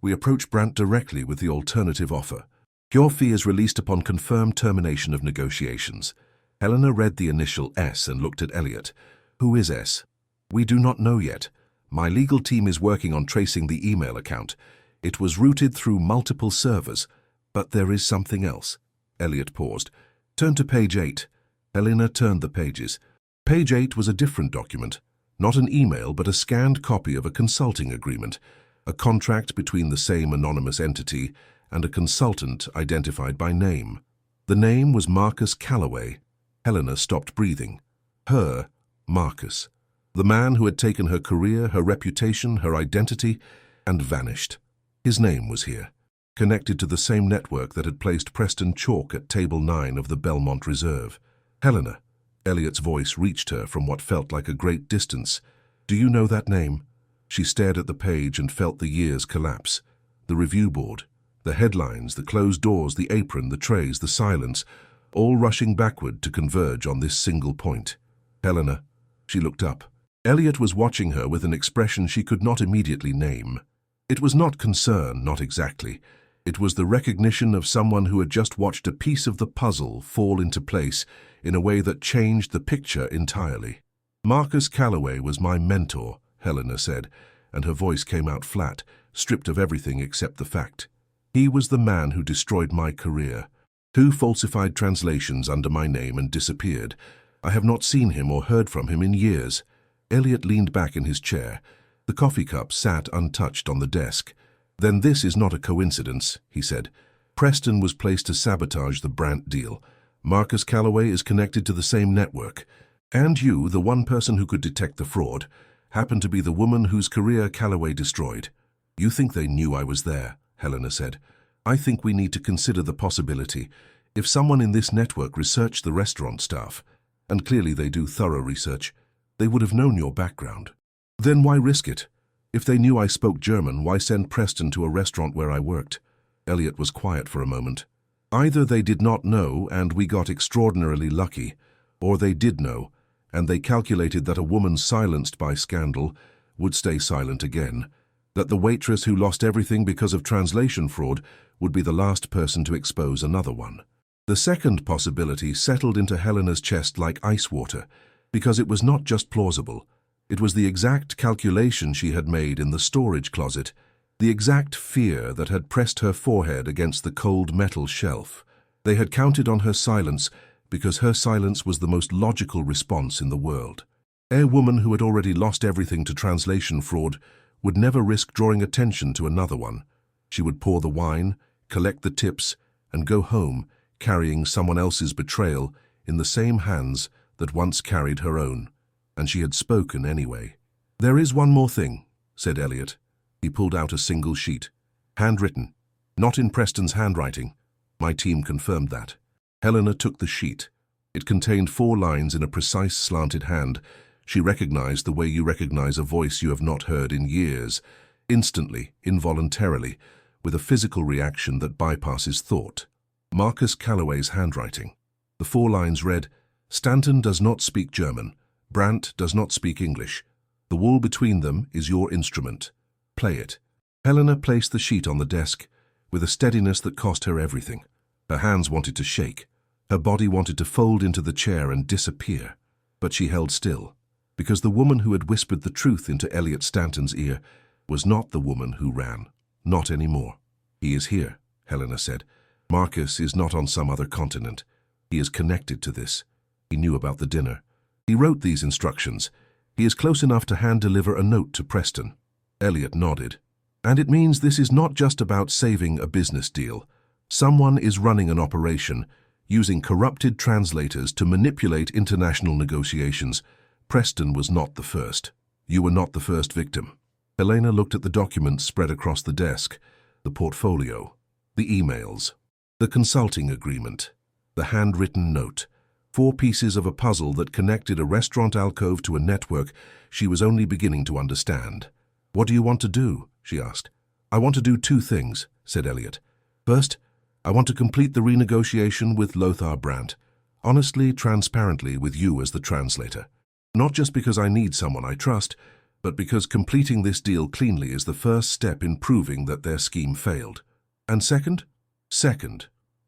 we approach Brandt directly with the alternative offer. Your fee is released upon confirmed termination of negotiations. Helena read the initial S and looked at Elliot. Who is S? We do not know yet. My legal team is working on tracing the email account. It was routed through multiple servers, but there is something else. Elliot paused. Turn to page 8. Helena turned the pages. Page 8 was a different document. Not an email, but a scanned copy of a consulting agreement. A contract between the same anonymous entity and a consultant identified by name. The name was Marcus Calloway. Helena stopped breathing. Her Marcus. The man who had taken her career, her reputation, her identity, and vanished. His name was here, connected to the same network that had placed Preston Chalk at Table 9 of the Belmont Reserve. Helena. Elliot's voice reached her from what felt like a great distance. Do you know that name? She stared at the page and felt the years collapse. The review board, the headlines, the closed doors, the apron, the trays, the silence, all rushing backward to converge on this single point. Helena. She looked up. Elliot was watching her with an expression she could not immediately name. It was not concern, not exactly. It was the recognition of someone who had just watched a piece of the puzzle fall into place in a way that changed the picture entirely. Marcus Calloway was my mentor, Helena said, and her voice came out flat, stripped of everything except the fact. He was the man who destroyed my career, who falsified translations under my name and disappeared. I have not seen him or heard from him in years. Elliot leaned back in his chair. The coffee cup sat untouched on the desk. Then this is not a coincidence, he said. Preston was placed to sabotage the Brandt deal. Marcus Calloway is connected to the same network. And you, the one person who could detect the fraud, happened to be the woman whose career Calloway destroyed. You think they knew I was there, Helena said. I think we need to consider the possibility. If someone in this network researched the restaurant staff, and clearly they do thorough research, they would have known your background. Then why risk it? If they knew I spoke German, why send Preston to a restaurant where I worked? Elliot was quiet for a moment. Either they did not know and we got extraordinarily lucky, or they did know, and they calculated that a woman silenced by scandal would stay silent again, that the waitress who lost everything because of translation fraud would be the last person to expose another one. The second possibility settled into Helena's chest like ice water, because it was not just plausible. It was the exact calculation she had made in the storage closet, the exact fear that had pressed her forehead against the cold metal shelf. They had counted on her silence because her silence was the most logical response in the world. A woman who had already lost everything to translation fraud would never risk drawing attention to another one. She would pour the wine, collect the tips, and go home, carrying someone else's betrayal in the same hands that once carried her own. And she had spoken anyway. There is one more thing, said Elliot. He pulled out a single sheet. Handwritten. Not in Preston's handwriting. My team confirmed that. Helena took the sheet. It contained 4 lines in a precise slanted hand. She recognized the way you recognize a voice you have not heard in years, instantly, involuntarily, with a physical reaction that bypasses thought. Marcus Calloway's handwriting. The 4 lines read, Stanton does not speak German. Brandt does not speak English. The wall between them is your instrument. Play it. Helena placed the sheet on the desk with a steadiness that cost her everything. Her hands wanted to shake. Her body wanted to fold into the chair and disappear. But she held still, because the woman who had whispered the truth into Elliot Stanton's ear was not the woman who ran. Not anymore. "He is here," Helena said. "Marcus is not on some other continent. He is connected to this. He knew about the dinner. He wrote these instructions. He is close enough to hand-deliver a note to Preston." Elliot nodded. "And it means this is not just about saving a business deal. Someone is running an operation, using corrupted translators to manipulate international negotiations. Preston was not the first. You were not the first victim." Helena looked at the documents spread across the desk, the portfolio, the emails, the consulting agreement, the handwritten note, 4 pieces of a puzzle that connected a restaurant alcove to a network she was only beginning to understand. "What do you want to do?" she asked. "I want to do 2 things," said Elliot. "First, I want to complete the renegotiation with Lothar Brandt, honestly, transparently with you as the translator. Not just because I need someone I trust, but because completing this deal cleanly is the first step in proving that their scheme failed. And second,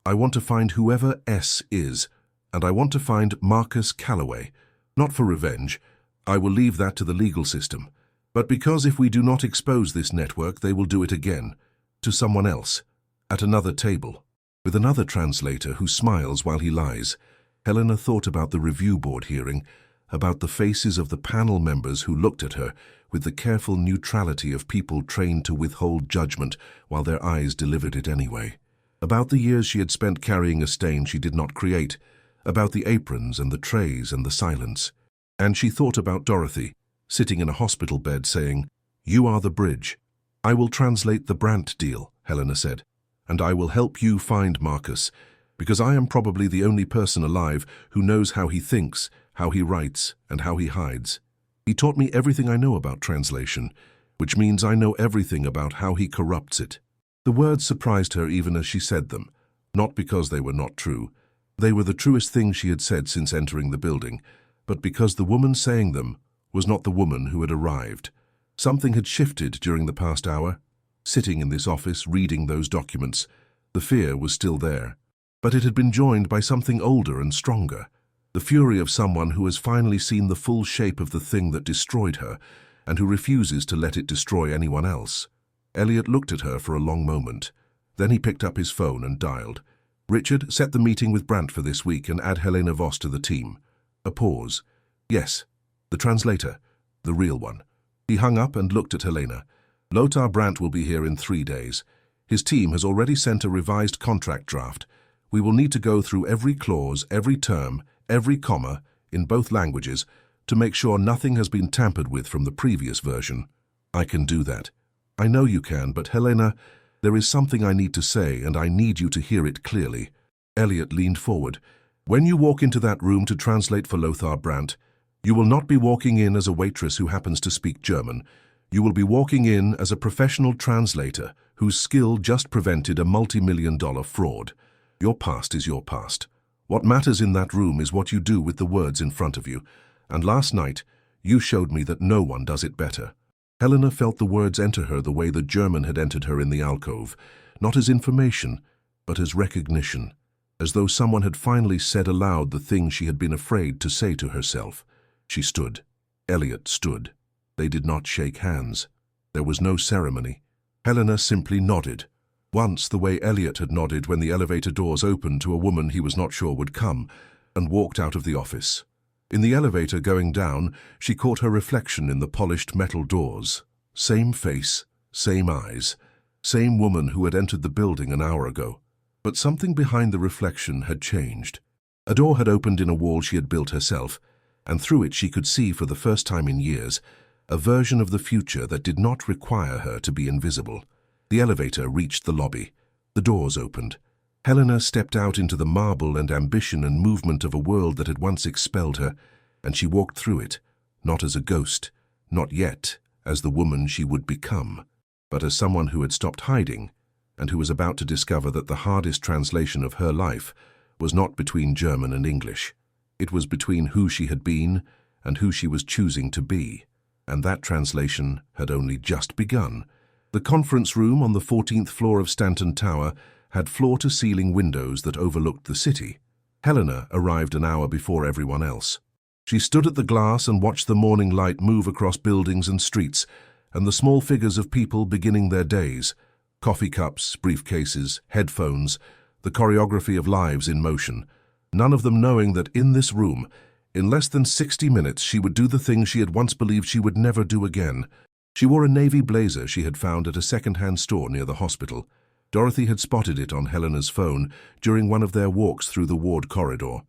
I want to find whoever S is, and I want to find Marcus Calloway. Not for revenge, I will leave that to the legal system, but because if we do not expose this network, they will do it again, to someone else, at another table, with another translator who smiles while he lies." Helena thought about the review board hearing, about the faces of the panel members who looked at her with the careful neutrality of people trained to withhold judgment while their eyes delivered it anyway, about the years she had spent carrying a stain she did not create, about the aprons and the trays and the silence. And she thought about Dorothy, sitting in a hospital bed saying, "You are the bridge. I will translate the Brandt deal," Helena said, "and I will help you find Marcus, because I am probably the only person alive who knows how he thinks, how he writes, and how he hides. He taught me everything I know about translation, which means I know everything about how he corrupts it." The words surprised her even as she said them, not because they were not true. They were the truest things she had said since entering the building, but because the woman saying them was not the woman who had arrived. Something had shifted during the past hour. Sitting in this office, reading those documents, the fear was still there, but it had been joined by something older and stronger. The fury of someone who has finally seen the full shape of the thing that destroyed her, and who refuses to let it destroy anyone else. Elliot looked at her for a long moment. Then he picked up his phone and dialed. "Richard, set the meeting with Brandt for this week and add Helena Voss to the team." A pause. "Yes, the translator, the real one." He hung up and looked at Helena. "Lothar Brandt will be here in 3 days. His team has already sent a revised contract draft. We will need to go through every clause, every term, every comma, in both languages, to make sure nothing has been tampered with from the previous version." "I can do that." "I know you can, but Helena, there is something I need to say, and I need you to hear it clearly." Elliot leaned forward. "When you walk into that room to translate for Lothar Brandt, you will not be walking in as a waitress who happens to speak German. You will be walking in as a professional translator whose skill just prevented a multi-million-dollar fraud. Your past is your past. What matters in that room is what you do with the words in front of you, and last night you showed me that no one does it better." Helena felt the words enter her the way the German had entered her in the alcove, not as information, but as recognition, as though someone had finally said aloud the thing she had been afraid to say to herself. She stood. Elliot stood. They did not shake hands. There was no ceremony. Helena simply nodded. Once the way Elliot had nodded when the elevator doors opened to a woman he was not sure would come, and walked out of the office. In the elevator going down, she caught her reflection in the polished metal doors. Same face, same eyes, same woman who had entered the building an hour ago. But something behind the reflection had changed. A door had opened in a wall she had built herself, and through it she could see for the first time in years a version of the future that did not require her to be invisible. The elevator reached the lobby. The doors opened. Helena stepped out into the marble and ambition and movement of a world that had once expelled her, and she walked through it, not as a ghost, not yet as the woman she would become, but as someone who had stopped hiding and who was about to discover that the hardest translation of her life was not between German and English. It was between who she had been and who she was choosing to be, and that translation had only just begun. The conference room on the 14th floor of Stanton Tower had floor-to-ceiling windows that overlooked the city. Helena arrived an hour before everyone else. She stood at the glass and watched the morning light move across buildings and streets, and the small figures of people beginning their days. Coffee cups, briefcases, headphones, the choreography of lives in motion. None of them knowing that in this room, in less than 60 minutes, she would do the thing she had once believed she would never do again. She wore a navy blazer she had found at a second-hand store near the hospital. Dorothy had spotted it on Helena's phone during one of their walks through the ward corridor.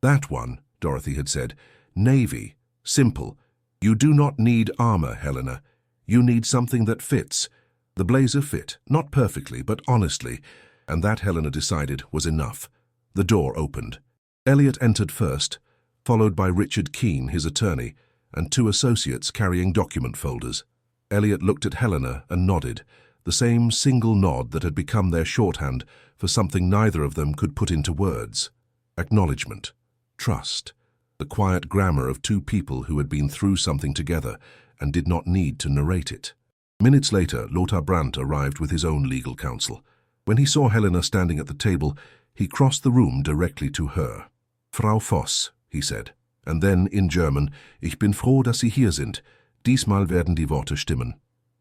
"That one," Dorothy had said. "Navy. Simple. You do not need armor, Helena. You need something that fits." The blazer fit, not perfectly, but honestly, and that, Helena decided, was enough. The door opened. Elliot entered first, followed by Richard Keene, his attorney, and 2 associates carrying document folders. Elliot looked at Helena and nodded, the same single nod that had become their shorthand for something neither of them could put into words. Acknowledgement. Trust. The quiet grammar of 2 people who had been through something together and did not need to narrate it. Minutes later, Lothar Brandt arrived with his own legal counsel. When he saw Helena standing at the table, he crossed the room directly to her. "Frau Voss," he said, and then in German, "Ich bin froh, dass Sie hier sind. Diesmal werden die Worte stimmen."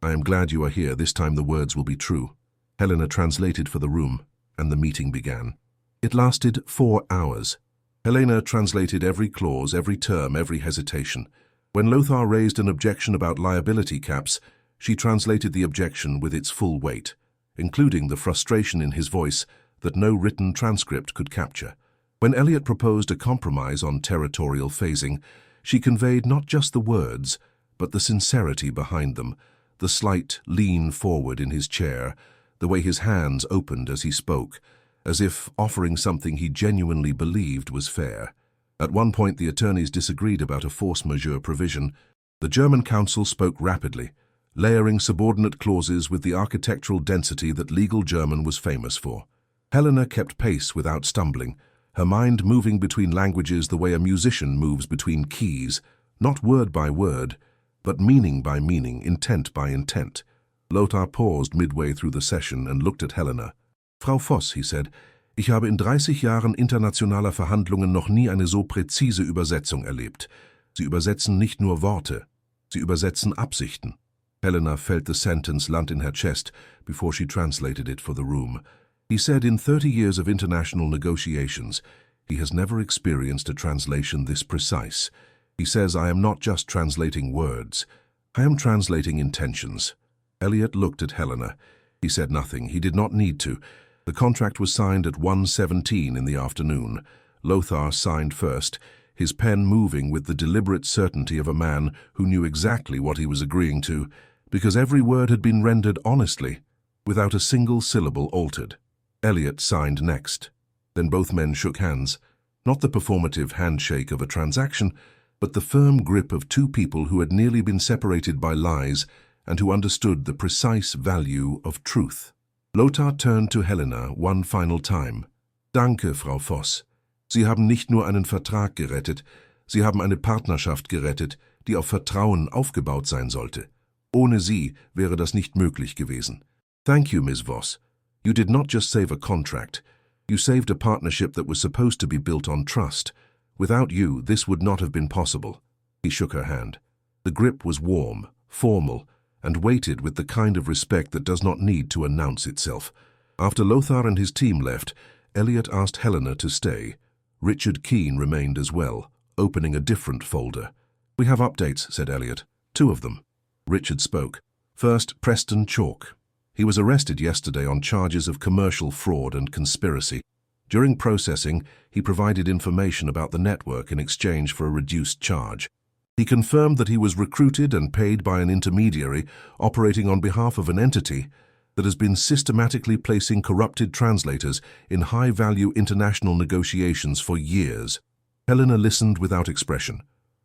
"I am glad you are here. This time the words will be true." Helena translated for the room, and the meeting began. It lasted 4 hours. Helena translated every clause, every term, every hesitation. When Lothar raised an objection about liability caps, she translated the objection with its full weight, including the frustration in his voice that no written transcript could capture. When Elliot proposed a compromise on territorial phasing, she conveyed not just the words, but the sincerity behind them, the slight lean forward in his chair, the way his hands opened as he spoke, as if offering something he genuinely believed was fair. At one point, the attorneys disagreed about a force majeure provision. The German counsel spoke rapidly, layering subordinate clauses with the architectural density that legal German was famous for. Helena kept pace without stumbling, her mind moving between languages the way a musician moves between keys, not word by word, but meaning by meaning, intent by intent. Lothar paused midway through the session and looked at Helena. "Frau Voss," he said, "ich habe in 30 Jahren internationaler Verhandlungen noch nie eine so präzise Übersetzung erlebt. Sie übersetzen nicht nur Worte, sie übersetzen Absichten." Helena felt the sentence land in her chest before she translated it for the room. He said in 30 years of international negotiations, he has never experienced a translation this precise. He says, "I am not just translating words. I am translating intentions." Elliot looked at Helena. He said nothing. He did not need to. The contract was signed at 1:17 in the afternoon. Lothar signed first, his pen moving with the deliberate certainty of a man who knew exactly what he was agreeing to, because every word had been rendered honestly, without a single syllable altered. Elliot signed next. Then both men shook hands, not the performative handshake of a transaction, but the firm grip of 2 people who had nearly been separated by lies and who understood the precise value of truth. Lothar turned to Helena one final time. "Danke, Frau Voss. Sie haben nicht nur einen Vertrag gerettet, Sie haben eine Partnerschaft gerettet, die auf Vertrauen aufgebaut sein sollte. Ohne Sie wäre das nicht möglich gewesen. Thank you, Ms. Voss. You did not just save a contract. You saved a partnership that was supposed to be built on trust. Without you, this would not have been possible." He shook her hand. The grip was warm, formal, and weighted with the kind of respect that does not need to announce itself. After Lothar and his team left, Elliot asked Helena to stay. Richard Keene remained as well, opening a different folder. "We have updates," said Elliot. 2 of them. Richard spoke. First, Preston Chalk. He was arrested yesterday on charges of commercial fraud and conspiracy. During processing, he provided information about the network in exchange for a reduced charge. He confirmed that he was recruited and paid by an intermediary operating on behalf of an entity that has been systematically placing corrupted translators in high-value international negotiations for years. Helena listened without expression.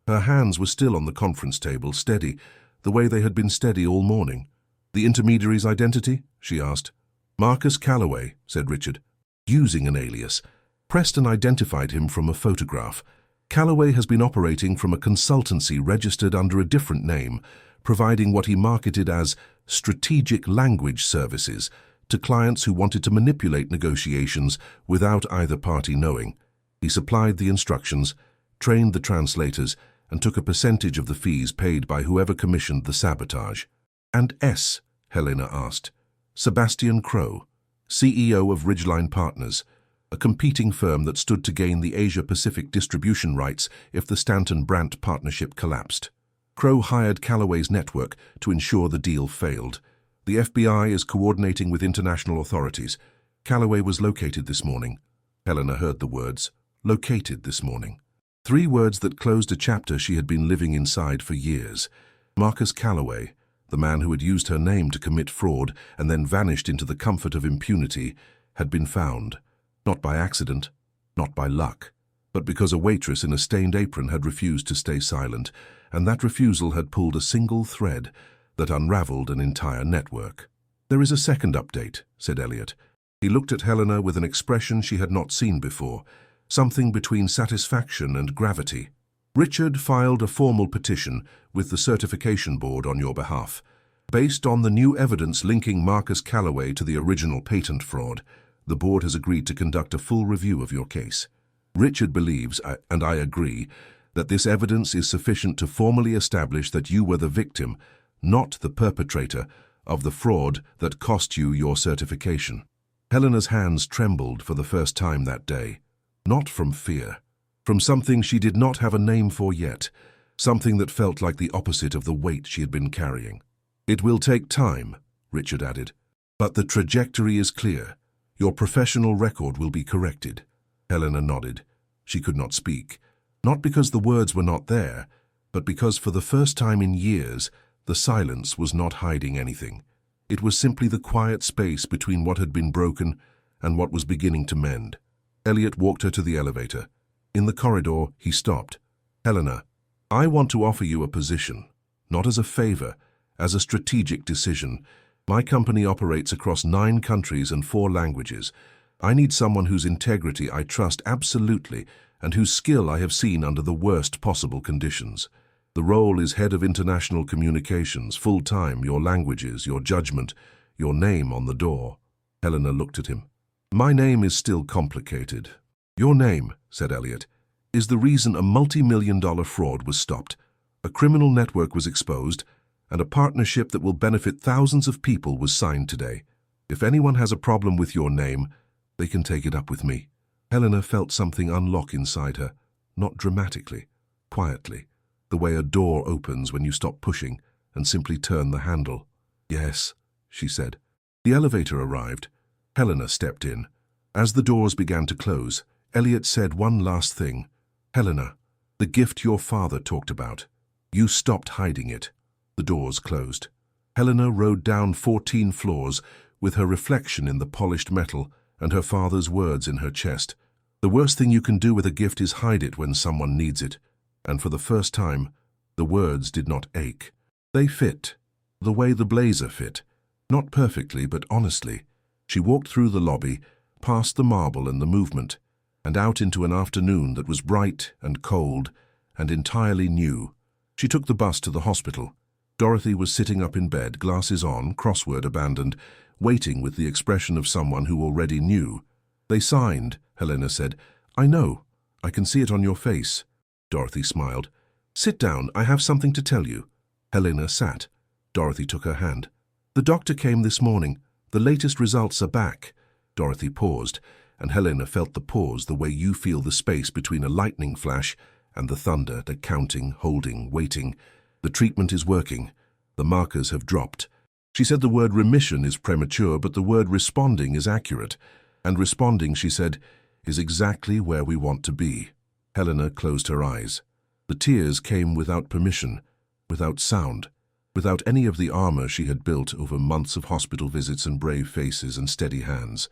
Her hands were still on the conference table, steady, the way they had been steady all morning. "The intermediary's identity?" she asked. "Marcus Calloway," said Richard. "Using an alias. Preston identified him from a photograph. Calloway has been operating from a consultancy registered under a different name, providing what he marketed as strategic language services to clients who wanted to manipulate negotiations without either party knowing. He supplied the instructions. trained the translators, and took a percentage of the fees paid by whoever commissioned the sabotage. And S? Helena asked. Sebastian Crow, CEO of Ridgeline Partners, a competing firm that stood to gain the Asia-Pacific distribution rights if the Stanton-Brandt partnership collapsed. Crow hired Callaway's network to ensure the deal failed. The FBI is coordinating with international authorities. Callaway was located this morning. Helena heard the words, located this morning. 3 words that closed a chapter she had been living inside for years. Marcus Callaway, the man who had used her name to commit fraud and then vanished into the comfort of impunity, had been found. Not by accident, not by luck, but because a waitress in a stained apron had refused to stay silent, and that refusal had pulled a single thread that unraveled an entire network. There is a second update, said Elliot. He looked at Helena with an expression she had not seen before, something between satisfaction and gravity. Richard filed a formal petition with the certification board on your behalf. Based on the new evidence linking Marcus Callaway to the original patent fraud, the board has agreed to conduct a full review of your case. Richard believes, and I agree, that this evidence is sufficient to formally establish that you were the victim, not the perpetrator, of the fraud that cost you your certification. Helena's hands trembled for the first time that day, not from fear, from something she did not have a name for yet, something that felt like the opposite of the weight she had been carrying. It will take time, Richard added, but the trajectory is clear. Your professional record will be corrected. Helena nodded. She could not speak, not because the words were not there, but because for the first time in years, the silence was not hiding anything. It was simply the quiet space between what had been broken and what was beginning to mend. Elliot walked her to the elevator. In the corridor, he stopped. Helena, I want to offer you a position, not as a favor, as a strategic decision. My company operates across 9 countries and 4 languages. I need someone whose integrity I trust absolutely and whose skill I have seen under the worst possible conditions. The role is head of international communications, full-time, your languages, your judgment, your name on the door. Helena looked at him. My name is still complicated. Your name, said Elliot, is the reason a multi-million-dollar fraud was stopped, a criminal network was exposed, and a partnership that will benefit thousands of people was signed today. If anyone has a problem with your name, they can take it up with me. Helena felt something unlock inside her, not dramatically, quietly, the way a door opens when you stop pushing and simply turn the handle. Yes, she said. The elevator arrived. Helena stepped in. As the doors began to close, Elliot said one last thing. Helena, the gift your father talked about. You stopped hiding it. The doors closed. Helena rode down 14 floors with her reflection in the polished metal and her father's words in her chest. The worst thing you can do with a gift is hide it when someone needs it. And for the first time, the words did not ache. They fit, the way the blazer fit. Not perfectly, but honestly. She walked through the lobby, past the marble and the movement, and out into an afternoon that was bright and cold and entirely new. She took the bus to the hospital. Dorothy was sitting up in bed, glasses on, crossword abandoned, waiting with the expression of someone who already knew. They signed, Helena said. I know. I can see it on your face. Dorothy smiled. Sit down, I have something to tell you. Helena sat. Dorothy took her hand. The doctor came this morning. The latest results are back. Dorothy paused, and Helena felt the pause the way you feel the space between a lightning flash and the thunder, the counting, holding, waiting. The treatment is working. The markers have dropped. She said the word remission is premature, but the word responding is accurate. And responding, she said, is exactly where we want to be. Helena closed her eyes. The tears came without permission, without sound, without any of the armor she had built over months of hospital visits and brave faces and steady hands.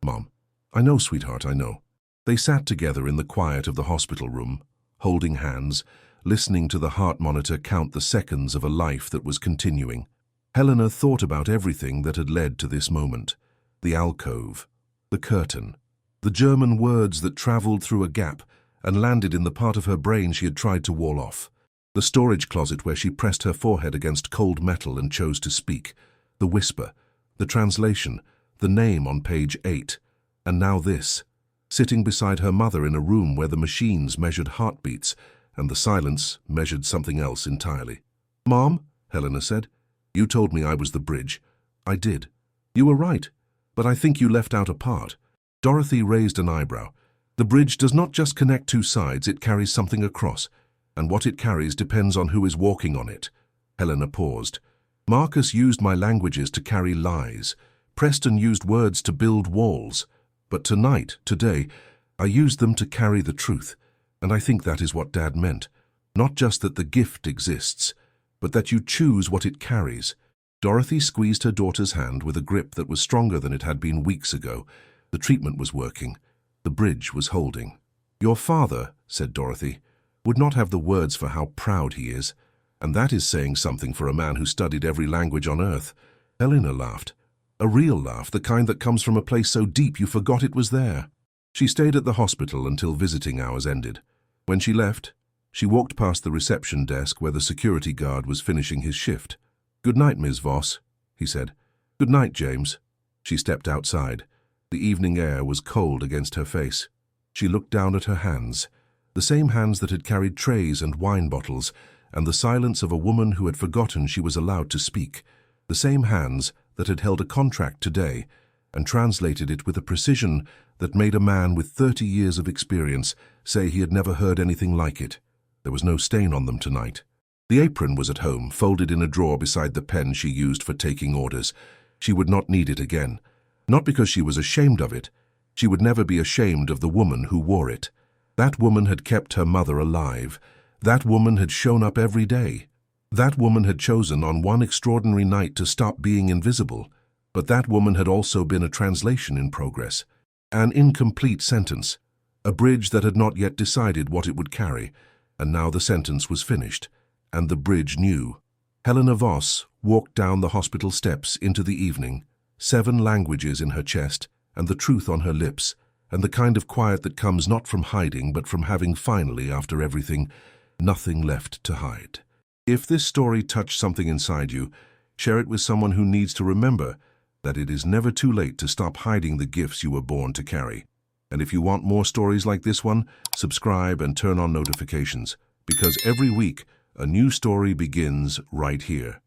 Mom, I know, sweetheart, I know. They sat together in the quiet of the hospital room, holding hands, listening to the heart monitor count the seconds of a life that was continuing. Helena thought about everything that had led to this moment. The alcove, the curtain, the German words that traveled through a gap and landed in the part of her brain she had tried to wall off. The storage closet where she pressed her forehead against cold metal and chose to speak. The whisper, the translation, the name on page 8. And now this. sitting beside her mother in a room where the machines measured heartbeats and the silence measured something else entirely. "Mom," Helena said, "you told me I was the bridge." "I did." "You were right, but I think you left out a part." Dorothy raised an eyebrow. "The bridge does not just connect two sides, it carries something across, and what it carries depends on who is walking on it." Helena paused. "Marcus used my languages to carry lies. Preston used words to build walls. But today, I used them to carry the truth, and I think that is what Dad meant. Not just that the gift exists, but that you choose what it carries." Dorothy squeezed her daughter's hand with a grip that was stronger than it had been weeks ago. The treatment was working. The bridge was holding. "Your father," said Dorothy, "would not have the words for how proud he is, and that is saying something for a man who studied every language on earth." Helena laughed. A real laugh, the kind that comes from a place so deep you forgot it was there. She stayed at the hospital until visiting hours ended. When she left, she walked past the reception desk where the security guard was finishing his shift. "Good night, Ms. Voss," he said. "Good night, James." She stepped outside. The evening air was cold against her face. She looked down at her hands, the same hands that had carried trays and wine bottles, and the silence of a woman who had forgotten she was allowed to speak. The same hands that had held a contract today and translated it with a precision that made a man with 30 years of experience say he had never heard anything like it. There was no stain on them tonight. The apron was at home, folded in a drawer beside the pen she used for taking orders. She would not need it again. Not because she was ashamed of it. She would never be ashamed of the woman who wore it. That woman had kept her mother alive. That woman had shown up every day. That woman had chosen on one extraordinary night to stop being invisible. But that woman had also been a translation in progress. An incomplete sentence. A bridge that had not yet decided what it would carry. And now the sentence was finished. And the bridge knew. Helena Voss walked down the hospital steps into the evening, 7 languages in her chest, and the truth on her lips, and the kind of quiet that comes not from hiding but from having finally, after everything, nothing left to hide. If this story touched something inside you, share it with someone who needs to remember that it is never too late to stop hiding the gifts you were born to carry. And if you want more stories like this one, subscribe and turn on notifications, because every week a new story begins right here.